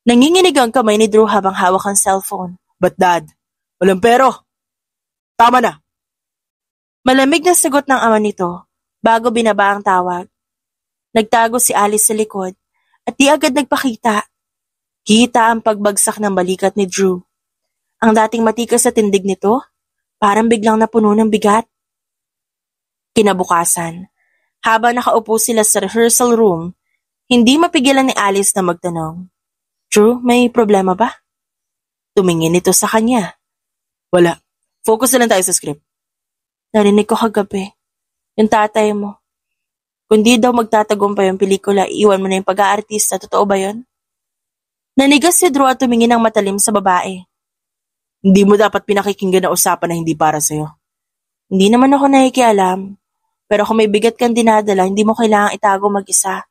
Nanginginig ang kamay ni Drew habang hawak ang cellphone. But Dad, walang pero. Tama na. Malamig na sagot ng ama nito bago binaba ang tawag. Nagtago si Alice sa likod at di agad nagpakita. Kita ang pagbagsak ng balikat ni Drew. Ang dating matikas sa tindig nito, parang biglang napuno ng bigat. Kinabukasan, habang nakaupo sila sa rehearsal room, hindi mapigilan ni Alice na magtanong. Drew, may problema ba? Tumingin ito sa kanya. Wala. Focus na lang tayo sa script. Narinig ko kagabi. Yung tatay mo. Kung di daw magtatagumpay yung pelikula, iiwan mo na yung pag-aartista. Totoo ba yun? Nanigas si Drew at tumingin ng matalim sa babae. Hindi mo dapat pinakikinggan na usapan na hindi para sa'yo. Hindi naman ako nakikialam. Pero kung may bigat kang dinadala, hindi mo kailangang itago mag-isa.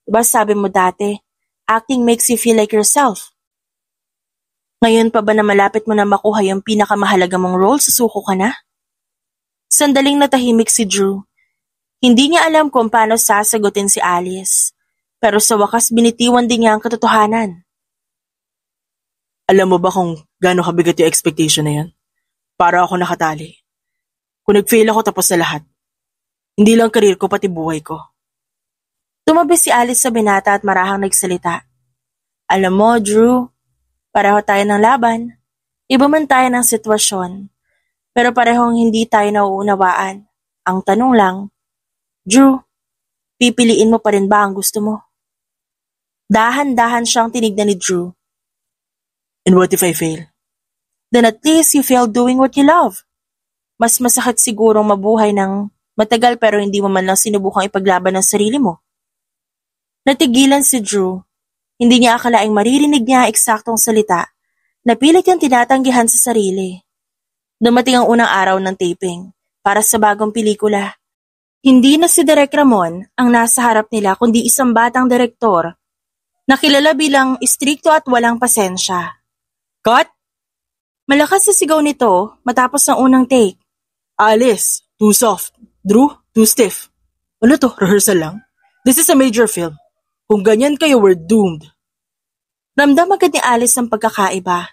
Diba sabi mo dati, acting makes you feel like yourself. Ngayon pa ba na malapit mo na makuha yung pinakamahalaga mong role, susuko ka na? Sandaling natahimik si Drew. Hindi niya alam kung paano sasagutin si Alice. Pero sa wakas binitiwan din niya ang katotohanan. Alam mo ba kung gaano kabigat yung expectation na yan? Para ako nakatali. Kung nag-fail ako tapos na lahat. Hindi lang career ko pati buhay ko. Tumabi si Alice sa binata at marahang nagsalita. Alam mo, Drew, pareho tayo ng laban. Iba man tayo ng sitwasyon. Pero parehong hindi tayo nauunawaan. Ang tanong lang, Drew, pipiliin mo pa rin ba ang gusto mo? Dahan-dahan siyang tinignan ni Drew. And what if I fail? Then at least you fail doing what you love. Mas masakit sigurong mabuhay ng matagal pero hindi mo man lang sinubukang ipaglaban ang sarili mo. Natigilan si Drew. Hindi niya akalaing maririnig niya ang eksaktong salita na pilit niyang tinatanggihan sa sarili. Dumating ang unang araw ng taping para sa bagong pelikula. Hindi na si Direk Ramon ang nasa harap nila kundi isang batang direktor na kilala bilang istrikto at walang pasensya. Cut! Malakas sa sigaw nito matapos ng unang take. Alice, too soft. Drew, too stiff. Ano to, rehearsal lang? This is a major film. Kung ganyan kayo, we're doomed. Ramdam agad ni Alice ang pagkakaiba.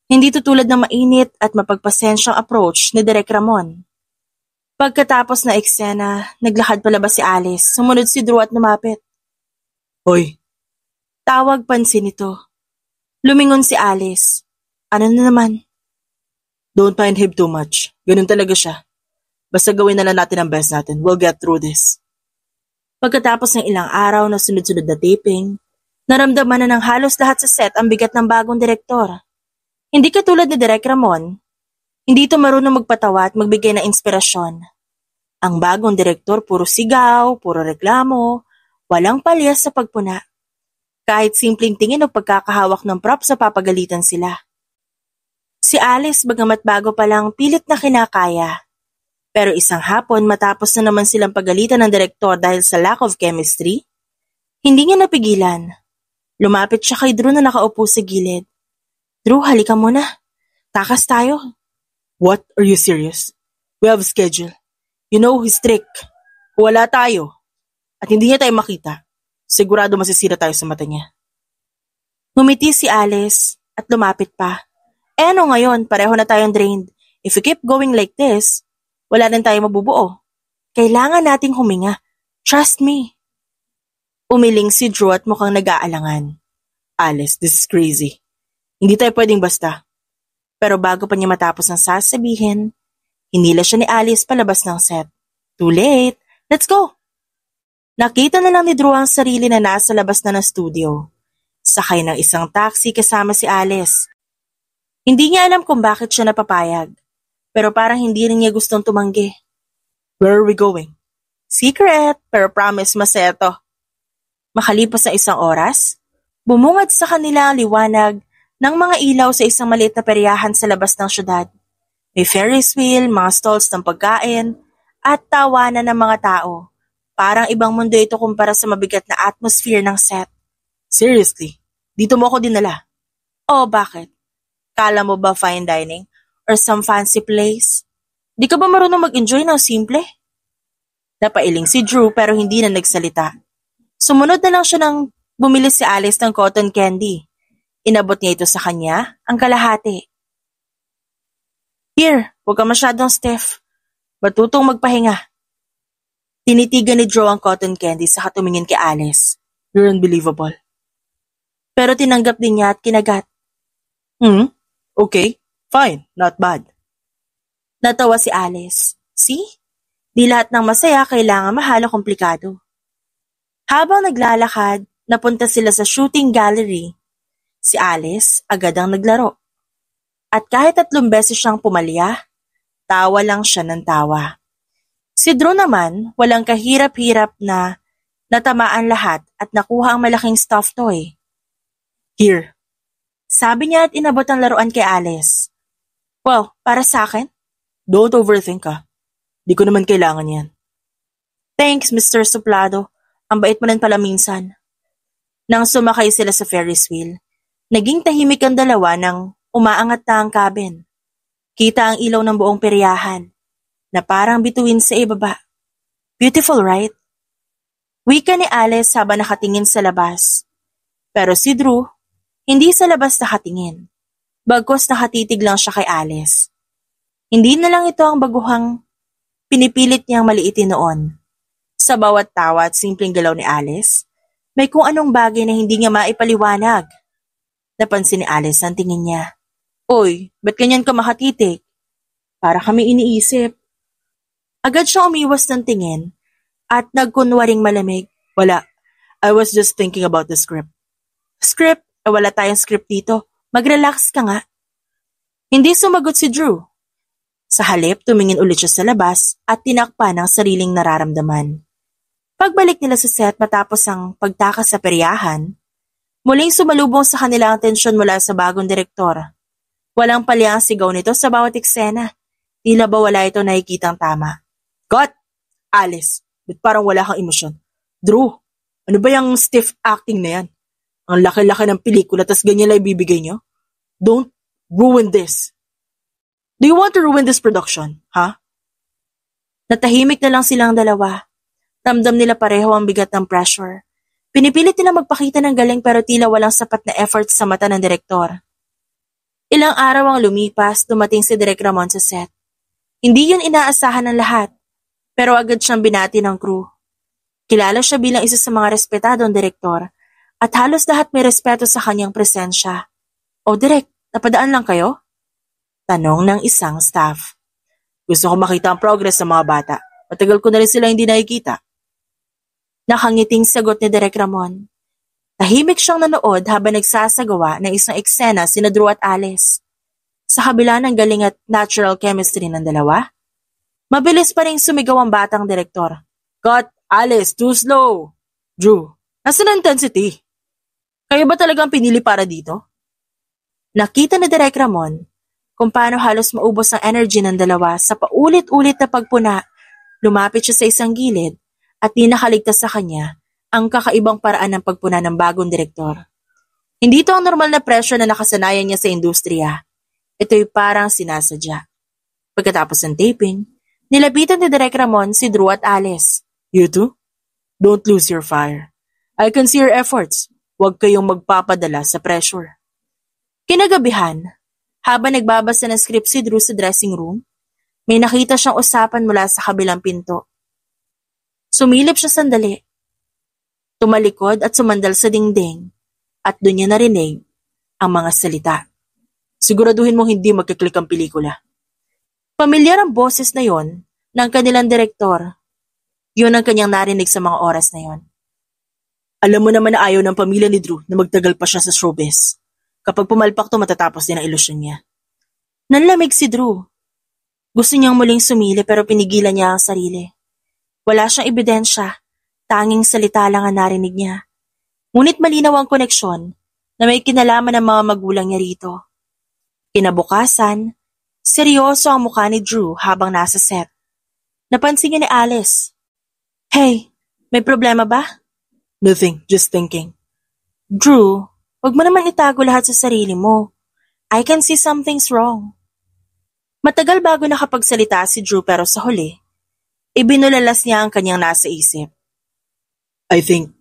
Hindi tutulad ng mainit at mapagpasensyang approach ni Direk Ramon. Pagkatapos na eksena, naglakad palabas si Alice. Sumunod si Drew at lumapit. Hoy. Tawag pansin nito. Lumingon si Alice. Ano na naman? Don't mind him too much. Ganun talaga siya. Basta gawin na lang natin ang best natin. We'll get through this. Pagkatapos ng ilang araw na sunod-sunod na taping, naramdaman na ng halos lahat sa set ang bigat ng bagong direktor. Hindi katulad ni Direk Ramon, hindi ito marunong magpatawa at magbigay ng inspirasyon. Ang bagong direktor puro sigaw, puro reklamo, walang palyas sa pagpuna. Kahit simpleng tingin o pagkakahawak ng prop sa papagalitan sila. Si Alice bagamat bago pa lang pilit na kinakaya. Pero isang hapon matapos na naman silang pagalitan ng direktor dahil sa lack of chemistry, hindi niya napigilan. Lumapit siya kay Drew na nakaupo sa gilid. Drew, halika muna. Takas tayo. What? Are you serious? We have a schedule. You know he's strict. Kung wala tayo, at hindi niya tayo makita, sigurado masisira tayo sa mata niya. Ngumiti si Alice at lumapit pa. Ano ngayon, pareho na tayong drained. If we keep going like this, wala rin tayo mabubuo. Kailangan nating huminga. Trust me. Umiling si Drew at mukhang nag-aalangan. Alice, this is crazy. Hindi tayo pwedeng basta. Pero bago pa niya matapos ang sasabihin, hinila siya ni Alice palabas ng set. Too late. Let's go! Nakita na lang ni Drew ang sarili na nasa labas na ng studio. Sakay ng isang taxi kasama si Alice. Hindi niya alam kung bakit siya napapayag. Pero parang hindi rin niya gustong tumanggi. Where are we going? Secret, pero promise masaya to. Makalipas na isang oras, bumungad sa kanila ang liwanag ng mga ilaw sa isang maliit na peryahan sa labas ng syudad. May Ferris wheel, mga stalls ng pagkain, at tawanan ng mga tao. Parang ibang mundo ito kumpara sa mabigat na atmosphere ng set. Seriously? Dito mo ako dinala? Oh, bakit? Kala mo ba fine dining? Or some fancy place? Di ka ba marunong mag-enjoy ng simple? Napailing si Drew pero hindi na nagsalita. Sumunod na lang siya nang bumili si Alice ng cotton candy. Inabot niya ito sa kanya, ang kalahati. Here, huwag ka masyadong stiff. Matutong magpahinga. Tinitigan ni Drew ang cotton candy sa tumingin kay Alice. You're unbelievable. Pero tinanggap din niya at kinagat. Okay, fine, not bad. Natawa si Alice. See? Di lahat ng masaya kailangan mahal o komplikado. Habang naglalakad, napunta sila sa shooting gallery. Si Alice agad ang naglaro. At kahit 3 beses siyang pumalya, tawa lang siya ng tawa. Si Drew naman, walang kahirap-hirap na natamaan lahat at nakuha ang malaking stuffed toy. Here. Sabi niya at inabot ang laruan kay Alice. Well, para sa akin? Don't overthink Di ko naman kailangan yan. Thanks, Mr. Suplado. Ang bait mo rin pala minsan. Nang sumakay sila sa Ferris wheel, naging tahimik ang dalawa nang umaangat na ang cabin. Kita ang ilaw ng buong peryahan, na parang bituin sa ibaba. Beautiful, right? Wika ni Alice habang nakatingin sa labas. Pero si Drew, hindi sa labas nakatingin. Bagkus nakatitig lang siya kay Alice. Hindi na lang ito ang baguhang pinipilit niyang maliitin noon. Sa bawat tawa at simpleng galaw ni Alice, may kung anong bagay na hindi niya maipaliwanag. Napansin ni Alice ang tingin niya. Oy, ba't ganyan ka makatitig? Para kami iniisip. Agad siyang umiwas ng tingin at nagkunwaring malamig. Wala, I was just thinking about the script. Script? Wala tayong script dito. Mag-relax ka nga. Hindi sumagot si Drew. Sa halip, tumingin ulit siya sa labas at tinakpan ang sariling nararamdaman. Pagbalik nila sa set matapos ang pagtakas sa peryahan, muling sumalubong sa kanila ang tensyon mula sa bagong direktor. Walang palya ang sigaw nito sa bawat eksena. Tila ba wala ito nakikitang tama. Cut! Alice, ba't parang wala kang emosyon? Drew, ano ba yung stiff acting na yan? Ang laki-laki ng pelikula tas ganyan lang ibibigay nyo? Don't ruin this. Do you want to ruin this production, ha? Natahimik na lang silang dalawa. Ramdam nila pareho ang bigat ng pressure. Pinipilit nila magpakita ng galing pero tila walang sapat na effort sa mata ng direktor. Ilang araw ang lumipas, dumating si Direk Ramon sa set. Hindi yun inaasahan ng lahat, pero agad siyang binati ng crew. Kilala siya bilang isa sa mga respetadong direktor at halos lahat may respeto sa kanyang presensya. O Direk, napadaan lang kayo? Tanong ng isang staff. Gusto ko makita ang progress ng mga bata. Matagal ko na rin sila hindi nakikita. Nakangiting sagot ni Direk Ramon. Tahimik siyang nanood habang nagsasagawa ng isang eksena sina Drew at Alice. Sa kabila ng galing at natural chemistry ng dalawa, mabilis pa rin sumigaw ang batang direktor. Cut! Alice, too slow! Drew, nasan ang intensity? Kayo ba talagang pinili para dito? Nakita ni Direk Ramon kung paano halos maubos ang energy ng dalawa sa paulit-ulit na pagpuna. Lumapit siya sa isang gilid at di nakaligtas sa kanya ang kakaibang paraan ng pagpuna ng bagong direktor. Hindi ito ang normal na pressure na nakasanayan niya sa industriya. Ito'y parang sinasadya. Pagkatapos ng taping, nilapitan ni Direk Ramon si Drew at Alice. You two? Don't lose your fire. I can see your efforts. Huwag kayong magpapadala sa pressure. Kinagabihan, habang nagbabasa ng script si Drew sa dressing room, may nakita siyang usapan mula sa kabilang pinto. Sumilip siya sandali. Tumalikod at sumandal sa dingding at doon niya narinig ang mga salita. Siguraduhin mong hindi magkiklik ang pelikula. Pamilyar ang boses na yon ng kanilang direktor. Yun ang kanyang narinig sa mga oras na yon. Alam mo naman na ayaw ng pamilya ni Drew na magtagal pa siya sa showbiz. Kapag pumalpak to, matatapos din ang ilusyon niya. Nanlamig si Drew. Gusto niyang muling sumili pero pinigilan niya ang sarili. Wala siyang ebidensya, tanging salita lang ang narinig niya. Ngunit malinaw ang koneksyon na may kinalaman ng mga magulang niya rito. Kinabukasan, seryoso ang mukha ni Drew habang nasa set. Napansin niya ni Alice. Hey, may problema ba? Nothing, just thinking. Drew, huwag mo naman itago lahat sa sarili mo. I can see something's wrong. Matagal bago nakapagsalita si Drew pero sa huli, ibinulalas niya ang kanyang nasa isip. I think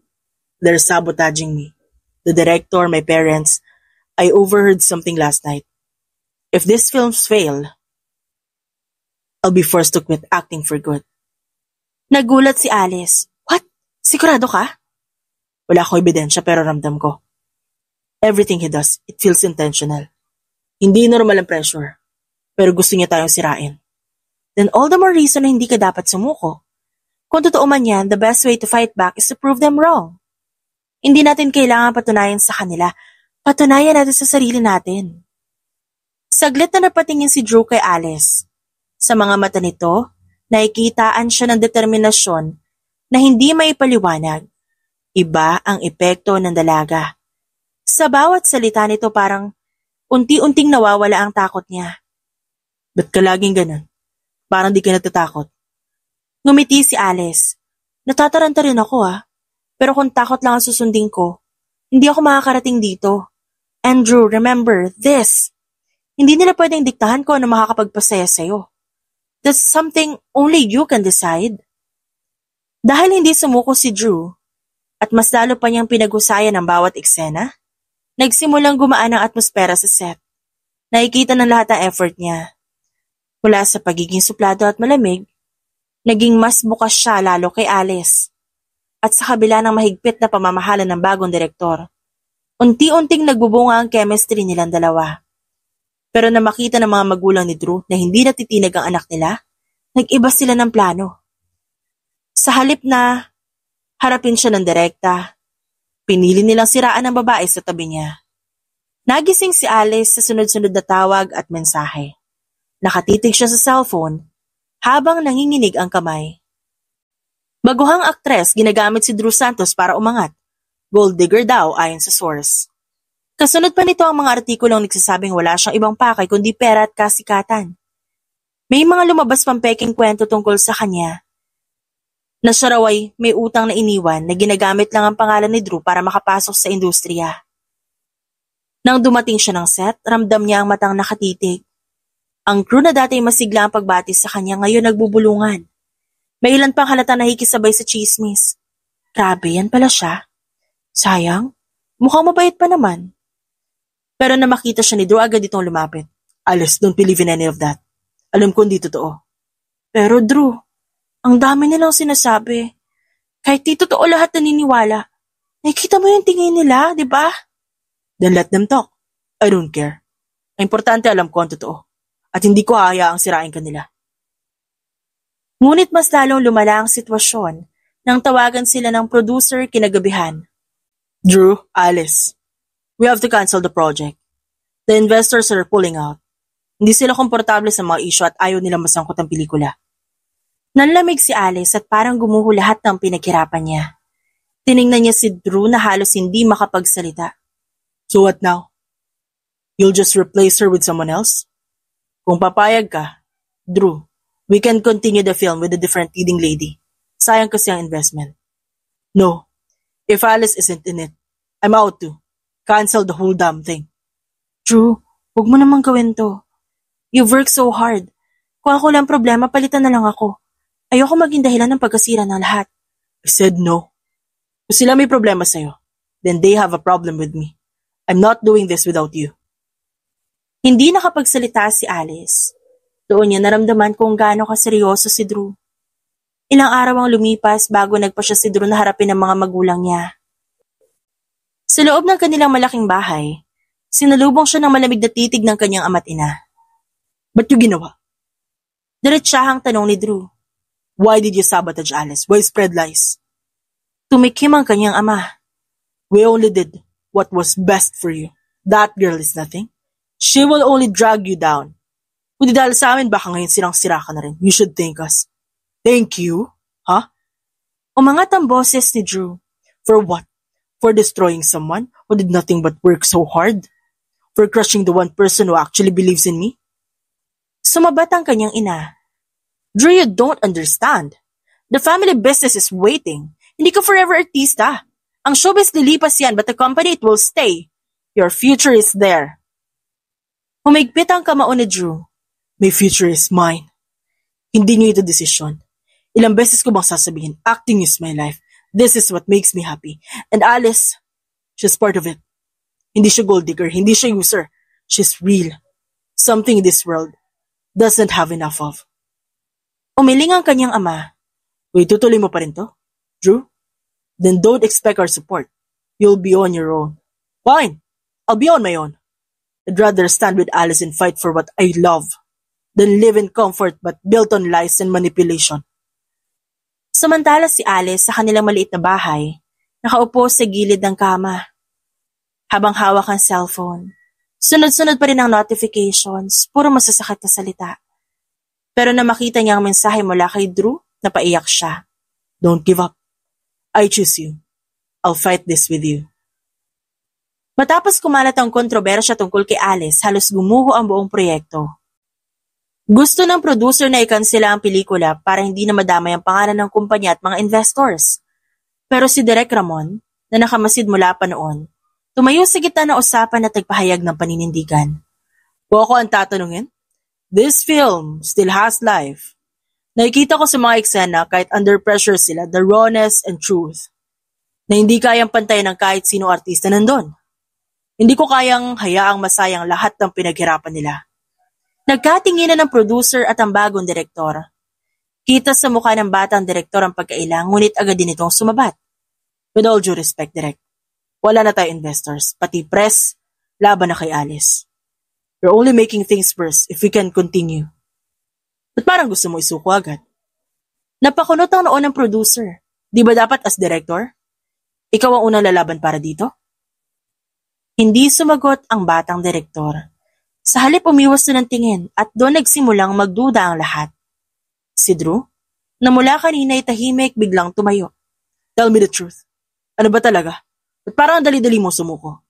they're sabotaging me. The director, my parents. I overheard something last night. If these films fail, I'll be forced to quit acting for good. Nagulat si Alice. What? Sigurado ka? Wala akong ebidensya pero ramdam ko. Everything he does, it feels intentional. Hindi normal ang pressure, pero gusto niya tayong sirain. Then all the more reason na hindi ka dapat sumuko. Kung totoo man yan, the best way to fight back is to prove them wrong. Hindi natin kailangan patunayan sa kanila, patunayan natin sa sarili natin. Saglit na napatingin si Drew kay Alice. Sa mga mata nito, nakikitaan siya ng determinasyon na hindi maipaliwanag. Iba ang epekto ng dalaga. Sa bawat salita nito parang unti-unting nawawala ang takot niya. Ba't ka laging ganun? Parang di ka natatakot. Ngumiti si Alice. Natataranta rin ako pero kung takot lang ang susundin ko, hindi ako makakarating dito. Andrew, remember this. Hindi nila pwedeng diktahan ko ano makakapagpasaya sa'yo. That's something only you can decide. Dahil hindi sumuko si Drew, at mas lalo pa niyang pinag-usayan ang bawat eksena, nagsimulang gumaan ang atmosfera sa set. Nakikita ng lahat ang effort niya. Mula sa pagiging suplado at malamig, naging mas bukas siya lalo kay Alice. At sa kabila ng mahigpit na pamamahala ng bagong direktor, unti-unting nagbubunga ang chemistry nilang dalawa. Pero na makita ng mga magulang ni Drew na hindi natitinag ang anak nila, nag-iba sila ng plano. Sa halip na harapin siya ng direkta, pinili nilang siraan ang babae sa tabi niya. Nagising si Alice sa sunod-sunod na tawag at mensahe. Nakatitig siya sa cellphone habang nanginginig ang kamay. Baguhang aktres ginagamit si Drew Santos para umangat. Gold digger daw ayon sa source. Kasunod pa nito ang mga artikulong nagsasabing wala siyang ibang pakay kundi pera at kasikatan. May mga lumabas pang peking kwento tungkol sa kanya na siya raw ay may utang na iniwan na ginagamit lang ang pangalan ni Drew para makapasok sa industriya. Nang dumating siya ng set, ramdam niya ang matang nakatitig. Ang crew na dati masigla ang pagbati sa kanya ngayon nagbubulungan. May ilan pang halata nakikisabay sa chismis. Grabe, yan pala siya. Sayang, mukhang mabait pa naman. Pero na makita siya ni Drew agad itong lumapit. Alice, don't believe in any of that. Alam ko hindi totoo. Pero Drew, ang dami nilang sinasabi. Kahit di totoo lahat naniniwala. Nakikita mo yung tingin nila, di ba? Then let them talk. I don't care. Ang importante alam ko ang totoo. At hindi ko hahayaang sirain kanila. Ngunit mas lalong lumala ang sitwasyon nang tawagan sila ng producer kinagabihan. Drew, Alice, we have to cancel the project. The investors are pulling out. Hindi sila komportable sa mga issue at ayaw nilang masangkot ang pelikula. Nanlamig si Alice at parang gumuho lahat ng pinaghirapan niya. Tiningnan niya si Drew na halos hindi makapagsalita. So what now? You'll just replace her with someone else? Kung papayag ka, Drew, we can continue the film with a different leading lady. Sayang kasi ang investment. No, if Alice isn't in it, I'm out to. Cancel the whole damn thing. Drew, huwag mo namang gawin to. You've worked so hard. Kung ako lang problema, palitan na lang ako. Ayoko maging dahilan ng pagkasira ng lahat. I said no. Kung sila may problema sa'yo, then they have a problem with me. I'm not doing this without you. Hindi nakapagsalita si Alice. Doon niya naramdaman kung gaano kaseryoso si Drew. Ilang araw ang lumipas bago nagpa siya si Drew na harapin ang mga magulang niya. Sa loob ng kanilang malaking bahay, sinalubong siya ng malamig na titig ng kanyang ama't ina. Ba't yung ginawa? Diretsahang tanong ni Drew. Why did you sabotage Alice? Why spread lies? Tumikim ang kanyang ama. We only did what was best for you. That girl is nothing. She will only drag you down. Kung di dahil sa amin, baka ngayon sirang-sira ka na rin. You should thank us. Thank you? Huh? Umangat ang boses ni Drew. For what? For destroying someone who did nothing but work so hard? For crushing the one person who actually believes in me? Sumabat ang kanyang ina. Drew, you don't understand. The family business is waiting. Hindi ka forever artista. Ang showbiz lilipas yan, but the company, it will stay. Your future is there. Humigpit ang kamao ni Drew. My future is mine. Hindi niyo ito desisyon. Ilang beses ko bang sasabihin, acting is my life. This is what makes me happy. And Alice, she's part of it. Hindi siya gold digger, hindi siya user. She's real. Something this world doesn't have enough of. Umiling ang kanyang ama. Kung itutuloy mo pa rin to, Drew, then don't expect our support. You'll be on your own. Fine, I'll be on my own. I'd rather stand with Alice and fight for what I love than live in comfort but built on lies and manipulation. Samantala si Alice sa kanilang maliit na bahay, nakaupo sa gilid ng kama. Habang hawak ang cellphone, sunod-sunod pa rin ang notifications, puro masasakit na salita. Pero na makita niya ang mensahe mula kay Drew, napaiyak siya. Don't give up. I choose you. I'll fight this with you. Matapos kumalat ang kontrobersya tungkol kay Alice, halos gumuho ang buong proyekto. Gusto ng producer na ikansela ang pelikula para hindi na madamay ang pangalan ng kumpanya at mga investors. Pero si Direk Ramon, na nakamasid mula pa noon, tumayo sa gitna ng usapan at nagpahayag ng paninindigan. Kung ako ang tatanungin, this film still has life. Nakikita ko sa mga eksena kahit under pressure sila, the rawness and truth, na hindi kayang pantayan ng kahit sino artista nandun. Hindi ko kayang hayaang masayang lahat ng pinaghirapan nila. Nagkatinginan ng producer at ang bagong direktor. Kita sa mukha ng batang direktor ang pagkailang, ngunit agad din itong sumabat. With all due respect, Direk, wala na tayo investors, pati press, laban na kay Alice. We're only making things worse if we can continue. Ba't parang gusto mo isuko agad? Napakunot ang noon ng producer. Di ba dapat as director? Ikaw ang unang lalaban para dito? Hindi sumagot ang batang direktor. Sa halip umiwas na ng tingin at doon nagsimulang magduda ang lahat. Si Drew, na mula kanina ay tahimik biglang tumayo. Tell me the truth. Ano ba talaga? Ba't parang dali-dali mo sumuko?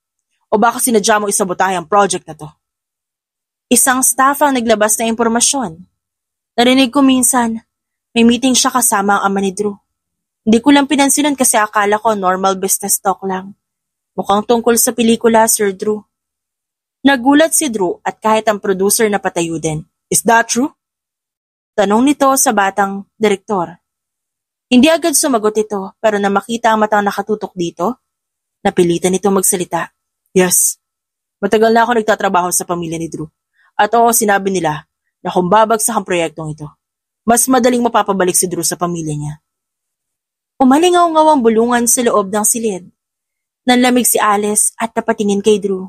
O baka sinadya mo isabotahe ang project na to? Isang staff ang naglabas na impormasyon. Narinig ko minsan, may meeting siya kasama ang ama ni Drew. Hindi ko lang pinansinan kasi akala ko normal business talk lang. Mukhang tungkol sa pelikula, Sir Drew. Nagulat si Drew at kahit ang producer na patayo din. Is that true? Tanong nito sa batang direktor. Hindi agad sumagot ito pero na makita ang matang nakatutok dito, napilitan itong magsalita. Yes. Matagal na ako nagtatrabaho sa pamilya ni Drew. At oo, sinabi nila na kung babagsak ang proyektong ito, mas madaling mapapabalik si Drew sa pamilya niya. Umalingaw-ngaw ang bulungan sa loob ng silid. Nanlamig si Alice at napatingin kay Drew.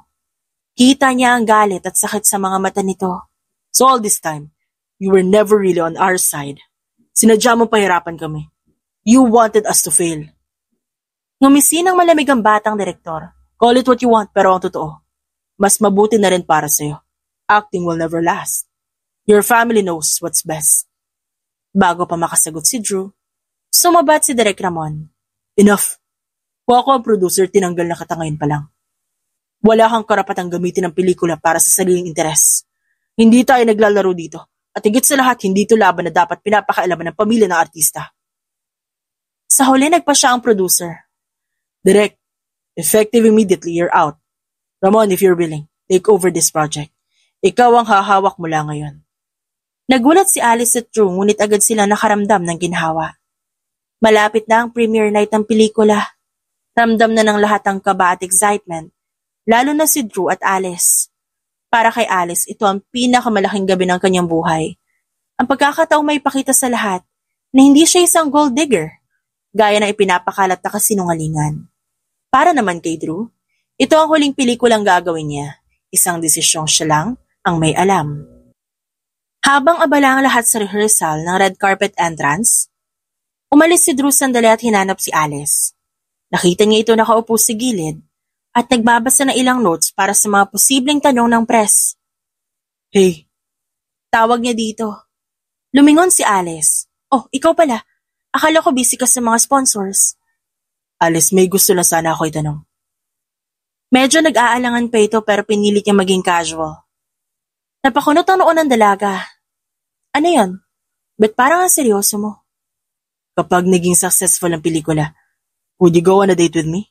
Kita niya ang galit at sakit sa mga mata nito. So all this time, you were never really on our side. Sinadya mo pahirapan kami. You wanted us to fail. Ngumisi ng malamig ang batang direktor. Call it what you want pero ang totoo, mas mabuti na rin para sa'yo. Acting will never last. Your family knows what's best. Bago pa makasagot si Drew, sumabat si Direk Ramon. Enough. Kung ako ang producer, tinanggal na kita ngayon pa lang. Wala kang karapatang gamitin ang pelikula para sa sariling interes. Hindi tayo naglalaro dito. At higit sa lahat, hindi ito laban na dapat pinapakailaman ng pamilya ng artista. Sa huli, nagpa siya ang producer. Direk, effective immediately, you're out. Ramon, if you're willing, take over this project. Ikaw ang hahawak mula ngayon. Nagulat si Alice at Drew ngunit agad sila nakaramdam ng ginhawa. Malapit na ang premiere night ng pelikula. Ramdam na ng lahat ang kaba at excitement, lalo na si Drew at Alice. Para kay Alice, ito ang pinakamalaking gabi ng kanyang buhay. Ang pagkakataong may pakita sa lahat na hindi siya isang gold digger, gaya ng ipinapakalat na kasinungalingan. Para naman kay Drew, ito ang huling pelikulang gagawin niya. Isang desisyong siya lang ang may alam. Habang abala ang lahat sa rehearsal ng red carpet entrance, umalis si Drew sandali at hinanap si Alice. Nakita niya ito nakaupo sa gilid at nagbabasa ng ilang notes para sa mga posibleng tanong ng press. Hey. Tawag niya dito. Lumingon si Alice. Oh, ikaw pala. Akala ko busy ka sa mga sponsors. Alice, may gusto lang sana ako itanong. Medyo nag-aalangan pa ito pero pinilit niya maging casual. Napakunot ang noon ng dalaga. Ano yon? Ba't parang ang seryoso mo? Kapag naging successful ang pelikula, would you go on a date with me?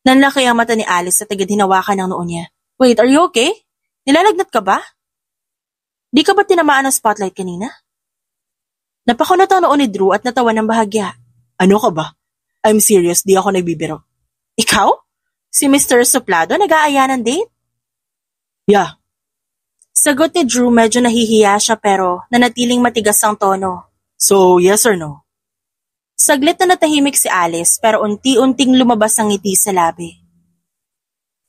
Nanlaki ang mata ni Alice at agad hinawakan ng noo niya. Wait, are you okay? Nilalagnat ka ba? Di ka ba tinamaan ng spotlight kanina? Napakunot ang noo ni Drew at natawa ng bahagya. Ano ka ba? I'm serious, di ako nagbibiro. Ikaw? Si Mr. Suplado nag-aaya ng date? Yeah. Sagot ni Drew, medyo nahihiya siya pero nanatiling matigas ang tono. So, yes or no? Saglit na natahimik si Alice pero unti-unting lumabas ang ngiti sa labi.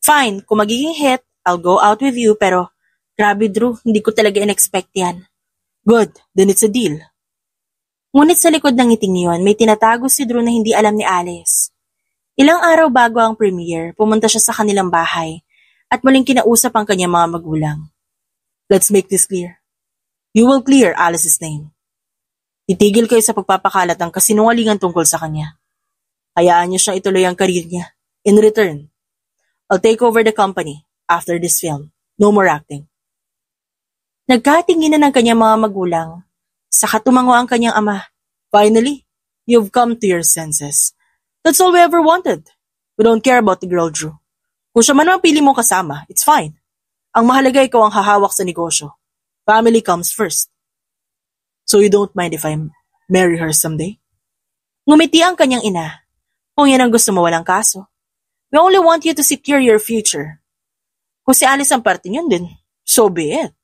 Fine, kung magiging hit, I'll go out with you pero grabe Drew, hindi ko talaga in-expect yan. Good, then it's a deal. Ngunit sa likod ng ngiting niyon, may tinatago si Drew na hindi alam ni Alice. Ilang araw bago ang premiere, pumunta siya sa kanilang bahay at muling kinausap ang kanyang mga magulang. Let's make this clear. You will clear Alice's name. Titigil kayo sa pagpapakalat ng kasinungalingan tungkol sa kanya. Hayaan niyo siyang ituloy ang career niya. In return, I'll take over the company after this film. No more acting. Nagkatinginan ng kanyang mga magulang. Saka tumango ang kanyang ama. Finally, you've come to your senses. That's all we ever wanted. We don't care about the girl, Drew. Kung siya man ang pili mong kasama, it's fine. Ang mahalaga ikaw ang hahawak sa negosyo. Family comes first. So you don't mind if I marry her someday? Ngumiti ang kanyang ina. Kung yan ang gusto mo, walang kaso. We only want you to secure your future. Kung si Alice ang parte niyon din, so be it.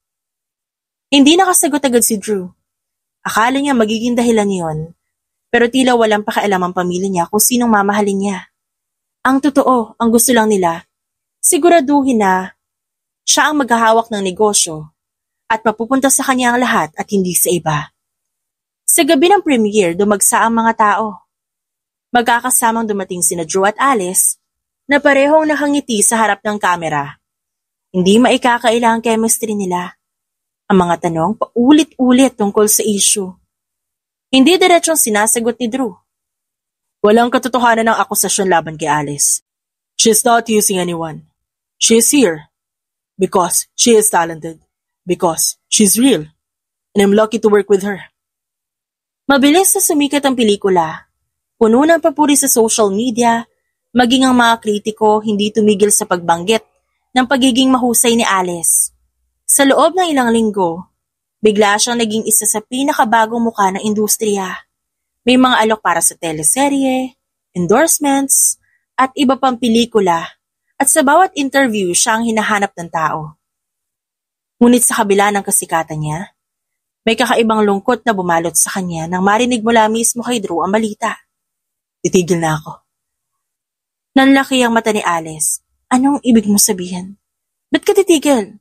Hindi nakasagot agad si Drew. Akala niya magiging dahilan yon, pero tila walang pakialam ang pamilya niya kung sinong mamahalin niya. Ang totoo, ang gusto lang nila, siguraduhin na siya ang maghahawak ng negosyo at mapupunta sa kanya ang lahat at hindi sa iba. Sa gabi ng premiere, dumagsa ang mga tao. Magkakasamang dumating sina Drew at Alice na parehong nakangiti sa harap ng kamera. Hindi maikakaila ang chemistry nila. Ang mga tanong paulit-ulit tungkol sa issue. Hindi diretsong sinasagot ni Drew. Walang katotohanan ng akusasyon laban kay Alice. She's not using anyone. She is here because she is talented. Because she's real. And I'm lucky to work with her. Mabilis na sumikat ang pelikula. Puno ng papuri sa social media, maging ang mga kritiko hindi tumigil sa pagbanggit ng pagiging mahusay ni Alice. Sa loob ng ilang linggo, bigla siyang naging isa sa pinakabagong mukha ng industriya. May mga alok para sa teleserye, endorsements, at iba pang pelikula, at sa bawat interview siya ang hinahanap ng tao. Ngunit sa kabila ng kasikatan niya, may kakaibang lungkot na bumalot sa kanya nang marinig mula mismo kay Drew ang balita. Titigil na ako. Nanlaki ang mata ni Alice. Anong ibig mo sabihin? Ba't ka titigil?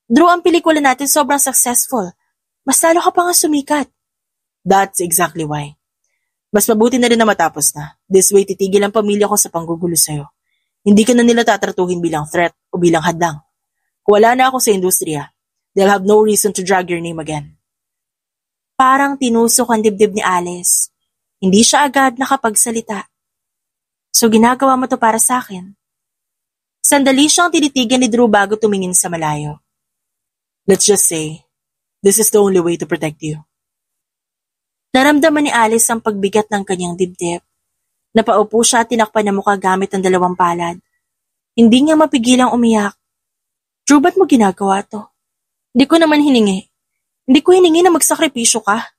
Drew, ang pelikula natin sobrang successful. Mas lalo ka pa nga sumikat. That's exactly why. Mas mabuti na rin na matapos na. This way titigil ang pamilya ko sa panggugulo sa'yo. Hindi ka na nila tatratuhin bilang threat o bilang hadlang. Kung wala na ako sa industriya, they'll have no reason to drag your name again. Parang tinusok ang dibdib ni Alice. Hindi siya agad nakapagsalita. So ginagawa mo to para sa akin? Sandali siyang tinitigan ni Drew bago tumingin sa malayo. Let's just say, this is the only way to protect you. Naramdaman ni Alice ang pagbigat ng kanyang dibdib. Napaupo siya at tinakpan ng mukha gamit ang 2 palad. Hindi niya mapigilang umiyak. Drew, ba't mo ginagawa to? Hindi ko naman hiningi. Hindi ko hiningi na magsakripisyo ka.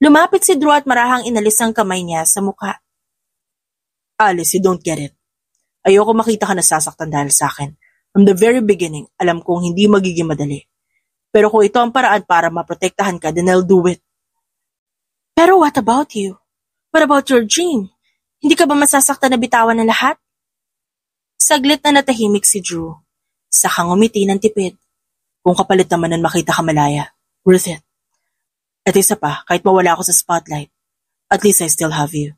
Lumapit si Drew at marahang inalis ang kamay niya sa mukha. Alice, you don't get it. Ayoko makita ka nasasaktan dahil sa akin. From the very beginning, alam kong hindi magiging madali. Pero kung ito ang paraan para maprotektahan ka, then I'll do it. Pero what about you? What about your dream? Hindi ka ba masasaktan na bitawan ng lahat? Saglit na natahimik si Drew. Saka ngumiti ng tipid. Kung kapalit naman ng makita ka malaya, worth it. At isa pa, kahit mawala ako sa spotlight, at least I still have you.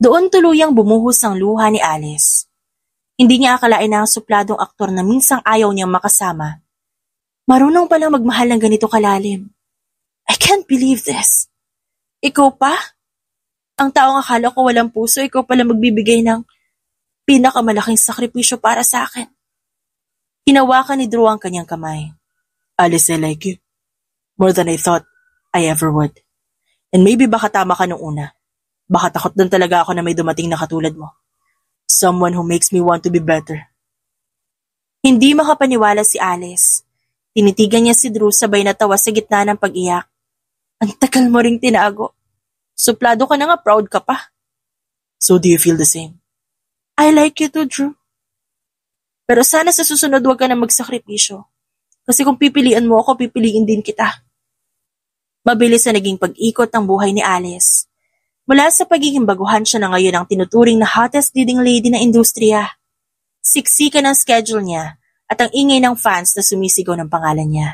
Doon tuluyang bumuhos ang luha ni Alice. Hindi niya akalain na ang supladong aktor na minsang ayaw niyang makasama. Marunong palang magmahal ng ganito kalalim. I can't believe this. Ikaw pa? Ang taong akala ko walang puso, ikaw pala magbibigay ng pinakamalaking sakripisyo para sa akin. Hinawakan ni Drew ang kanyang kamay. Alice, I like you. More than I thought I ever would. And maybe baka tama ka nung una. Baka takot din talaga ako na may dumating na katulad mo. Someone who makes me want to be better. Hindi makapaniwala si Alice. Tinitigan niya si Drew sabay natawa sa gitna ng pag-iyak. Ang tagal mo ring tinago. Suplado ka na nga, proud ka pa. So do you feel the same? I like you too, Drew. Pero sana sa susunod huwag ka na magsakripisyo. Kasi kung pipilian mo ako, pipiliin din kita. Mabilis na naging pag-ikot ng buhay ni Alice. Mula sa pagiging baguhan siya na ngayon ang tinuturing na hottest leading lady ng industriya. Siksikan ang schedule niya at ang ingay ng fans na sumisigaw ng pangalan niya.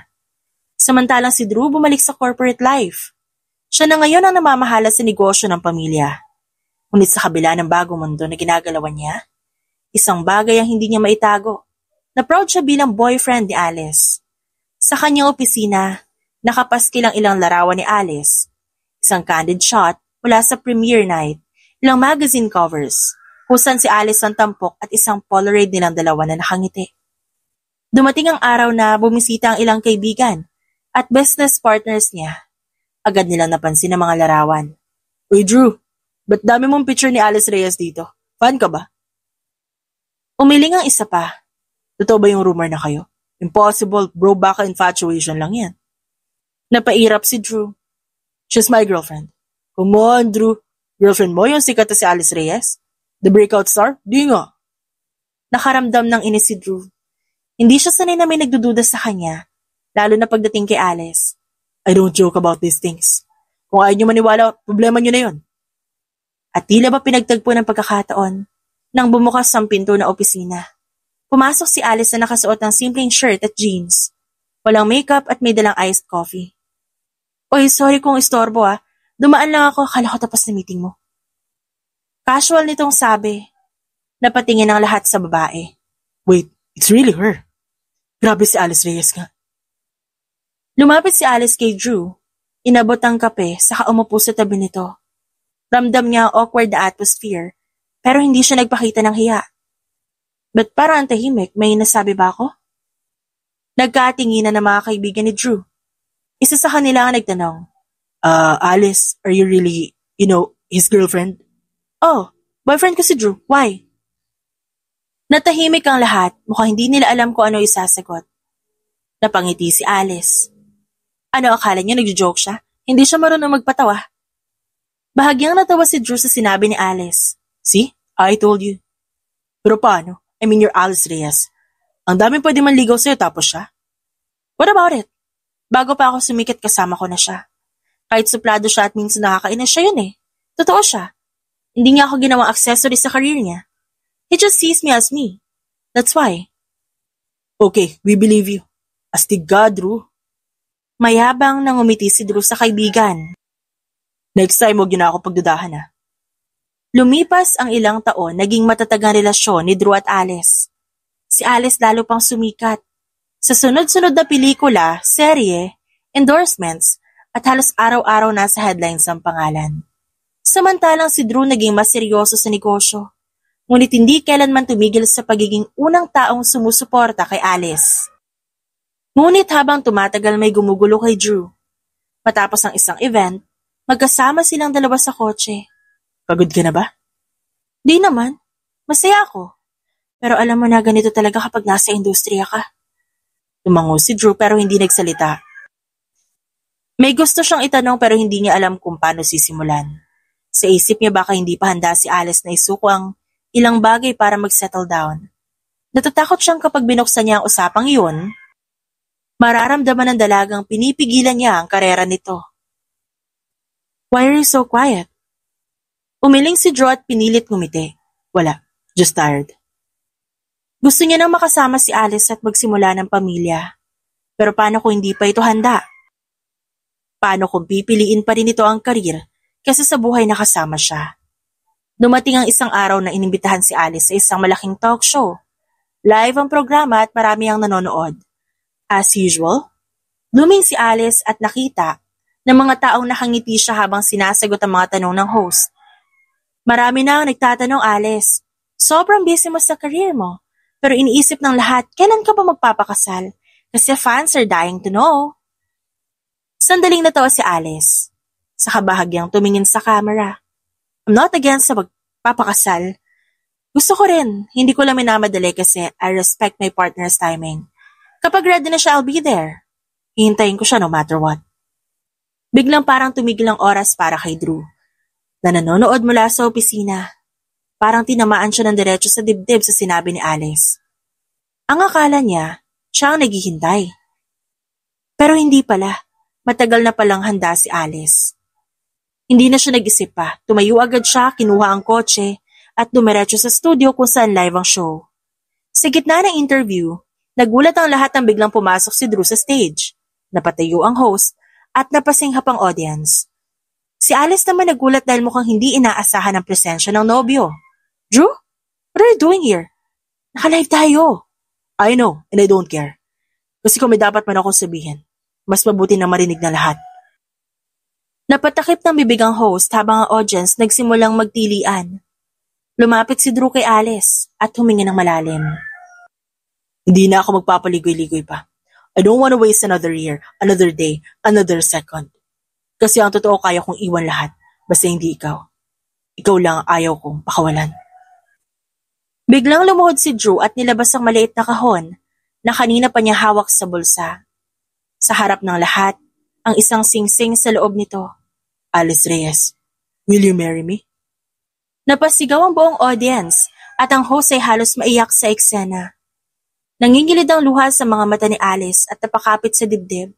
Samantalang si Drew bumalik sa corporate life. Siya na ngayon ang namamahala sa negosyo ng pamilya. Ngunit sa kabila ng bagong mundo na ginagalawan niya, isang bagay ang hindi niya maitago, na proud siya bilang boyfriend ni Alice. Sa kanyang opisina, nakapaskil ang ilang larawan ni Alice, isang candid shot mula sa premiere night, ilang magazine covers, kung saan si Alice ang tampok at isang Polaroid nilang dalawa na nakangiti. Dumating ang araw na bumisita ang ilang kaibigan at business partners niya. Agad nilang napansin ang mga larawan. Uy Drew, ba't dami mong picture ni Alice Reyes dito? Fan ka ba? Umiling ang isa pa. Totoo ba yung rumor na kayo? Impossible, bro, baka infatuation lang yan. Napairap si Drew. She's my girlfriend. Come on, Drew. Girlfriend mo yung sikat na si Alice Reyes? The breakout star? Di nga. Nakaramdam ng inis si Drew. Hindi siya sanay na may nagdududa sa kanya, lalo na pagdating kay Alice. I don't joke about these things. Kung ayaw niyo maniwala, problema niyo na yun. At tila ba pinagtagpo ng pagkakataon nang bumukas ang pinto na opisina. Pumasok si Alice na nakasuot ng simpleng shirt at jeans. Walang makeup at may dalang iced coffee. Oy, sorry kung istorbo ah. Dumaan lang ako, akala ko tapos na meeting mo. Casual nitong sabi. Napatingin ang lahat sa babae. Wait, it's really her. Grabe si Alice Reyes nga. Lumapit si Alice kay Drew. Inabot ang kape, saka umupo sa tabi nito. Ramdam niya ang awkward na atmosphere, pero hindi siya nagpakita ng hiya. Ba't parang ang tahimik, may nasabi ba ako? Nagkatinginan ng mga kaibigan ni Drew. Isa sa kanila ang nagtanong. Alice, are you really, his girlfriend? Oh, boyfriend ko si Drew. Why? Natahimik ang lahat, mukhang hindi nila alam kung ano isasagot. Napangiti si Alice. Ano akala niya nagjo-joke siya? Hindi siya marunong magpatawa. Bahagyang natawa si Drew sa sinabi ni Alice. See? I told you. Pero paano? I mean, you're Alice Reyes. Ang daming pwede manligaw sa'yo tapos siya. What about it? Bago pa ako sumikat kasama ko na siya. Kahit suplado siya at minsan nakakainis siya yun eh. Totoo siya. Hindi niya ako ginawang accessory sa career niya. He just sees me as me. That's why. Okay, we believe you. Astig ka, Drew. Mayabang nang umiti si Drew sa kaibigan. Next time, huwag yun na ako pagdudahan ha. Lumipas ang ilang taon, naging matatag ang relasyon ni Drew at Alice. Si Alice lalo pang sumikat. Sa sunod-sunod na pelikula, serye, endorsements, at halos araw-araw nasa headlines ang pangalan. Samantalang si Drew naging mas seryoso sa negosyo. Ngunit hindi kailanman tumigil sa pagiging unang taong sumusuporta kay Alice. Ngunit habang tumatagal may gumugulo kay Drew. Matapos ang isang event, magkasama silang dalawa sa kotse. Pagod ka na ba? Di naman. Masaya ako. Pero alam mo na ganito talaga kapag nasa industriya ka. Tumango si Drew pero hindi nagsalita. May gusto siyang itanong pero hindi niya alam kung paano sisimulan. Sa isip niya baka hindi pa handa si Alice na isuko ang ilang bagay para mag-settle down. Natatakot siyang kapag binuksan niya ang usapang iyon, mararamdaman ng dalagang pinipigilan niya ang karera nito. Why are you so quiet? Umiling si Drew at pinilit ngumiti. Wala, just tired. Gusto niya nang makasama si Alice at magsimula ng pamilya. Pero paano kung hindi pa ito handa? Paano kung pipiliin pa rin ito ang karir kaysa sa buhay na kasama siya? Dumating ang isang araw na inimbitahan si Alice sa isang malaking talk show. Live ang programa at marami ang nanonood. As usual, blooming si Alice at nakita ng mga taong nakangiti siya habang sinasagot ang mga tanong ng host. Marami na ang nagtatanong, Alice, sobrang busy mo sa career mo, pero iniisip ng lahat, kailan ka ba magpapakasal? Kasi fans are dying to know. Sandaling natawa si Alice. Sa kabahagyang tumingin sa camera. I'm not against sa magpapakasal. Gusto ko rin, hindi ko lang minamadali kasi I respect my partner's timing. Kapag ready na siya, I'll be there. Hihintayin ko siya no matter what. Biglang parang tumigil ang oras para kay Drew, na nanonood mula sa opisina. Parang tinamaan siya ng diretso sa dibdib sa sinabi ni Alice. Ang akala niya, siya ang naghihintay. Pero hindi pala. Matagal na palang handa si Alice. Hindi na siya nag-isip pa. Tumayo agad siya, kinuha ang kotse, at dumiretso sa studio kung saan live ang show. Sa gitna ng interview, nagulat ang lahat nang biglang pumasok si Drew sa stage. Napatayo ang host at napasinghap ang audience. Si Alice naman nagulat dahil mukhang hindi inaasahan ang presensya ng nobyo. Drew? What are you doing here? Naka-live tayo. I know, and I don't care. Kasi kung may dapat man akong sabihin, mas mabuti na marinig na lahat. Napatakip ng bibig ang host habang ang audience nagsimulang magtilian. Lumapit si Drew kay Alice at huminga ng malalim. Hindi na ako magpapaligoy-ligoy pa. I don't want to waste another year, another day, another second. Kasi ang totoo kaya kong iwan lahat, basta hindi ikaw. Ikaw lang ang ayaw kong pakawalan. Biglang lumuhod si Drew at nilabas ang maliit na kahon na kanina pa niya hawak sa bulsa. Sa harap ng lahat, ang isang singsing sa loob nito. Alice Reyes, will you marry me? Napasigaw ang buong audience at ang host ay halos maiyak sa eksena. Nangingilid ang luha sa mga mata ni Alice at napakapit sa dibdib.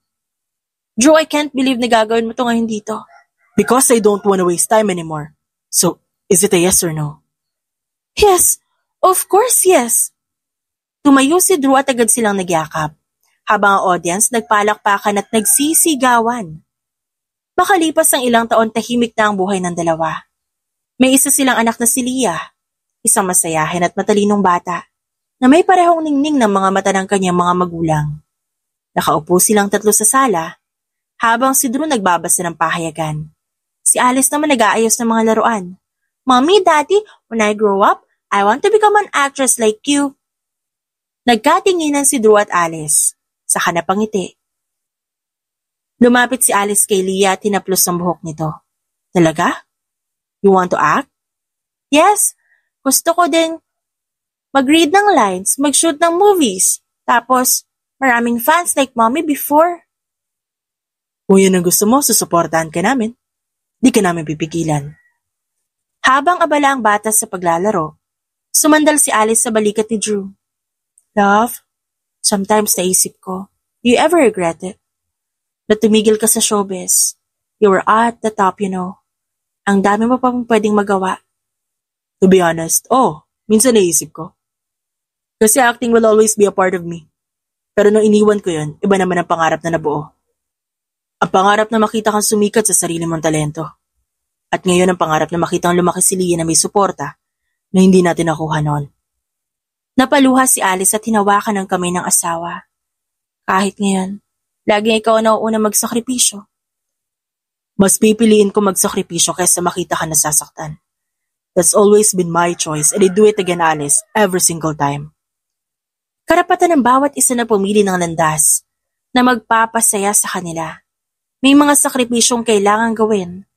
Drew, I can't believe na gagawin mo ito ngayon dito. Because I don't want to waste time anymore. So, is it a yes or no? Yes, of course yes. Tumayo si Drew at agad silang nagyakap. Habang ang audience nagpalakpakan at nagsisigawan. Makalipas ang ilang taon tahimik na ang buhay ng dalawa. May isa silang anak na si Leah, isang masayahin at matalinong bata, na may parehong ningning ng mga mata ng kanyang mga magulang. Nakaupo silang tatlo sa sala, habang si Drew nagbabasa ng pahayagan. Si Alice naman nag-aayos ng mga laruan. Mommy, Daddy, when I grow up, I want to become an actress like you. Nagkatinginan si Drew at Alice. Saka napangiti. Lumapit si Alice kay Leah at hinaplos ang buhok nito. Talaga? You want to act? Yes. Gusto ko din mag-read ng lines, mag-shoot ng movies. Tapos, maraming fans like mommy before. Kung yun ang gusto mo, susuportahan ka namin. Di ka namin pipigilan. Habang abala ang bata sa paglalaro, sumandal si Alice sa balikat ni Drew. Love, sometimes naisip ko, do you ever regret it? Na tumigil ka sa showbiz. You were at the top, you know. Ang dami mo pa pong pwedeng magawa. To be honest, minsan naisip ko. Kasi acting will always be a part of me. Pero nung iniwan ko yun, iba naman ang pangarap na nabuo. Ang pangarap na makita kang sumikat sa sarili mong talento. At ngayon ang pangarap na makita ang lumaki si Leah na may suporta na hindi natin nakuha noon. Napaluha si Alice at hinawakan ang kamay ng asawa. Kahit ngayon, laging ikaw ang nauuna magsakripisyo. Mas pipiliin ko magsakripisyo kaysa makita ka nasasaktan. That's always been my choice and I do it again, Alice, every single time. Karapatan ng bawat isa na pumili ng landas, na magpapasaya sa kanila. May mga sakripisyong kailangan gawin,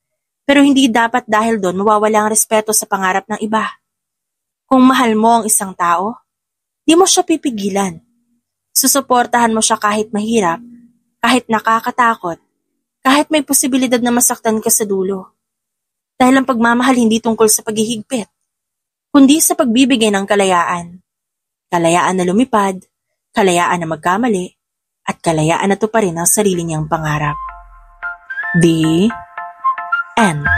pero hindi dapat dahil doon mawawala ang respeto sa pangarap ng iba. Kung mahal mo ang isang tao, di mo siya pipigilan. Susuportahan mo siya kahit mahirap, kahit nakakatakot, kahit may posibilidad na masaktan ka sa dulo. Dahil ang pagmamahal hindi tungkol sa paghihigpit, kundi sa pagbibigay ng kalayaan. Kalayaan na lumipad, kalayaan na magkamali, at kalayaan na tuparin ang sarili niyang pangarap. The end.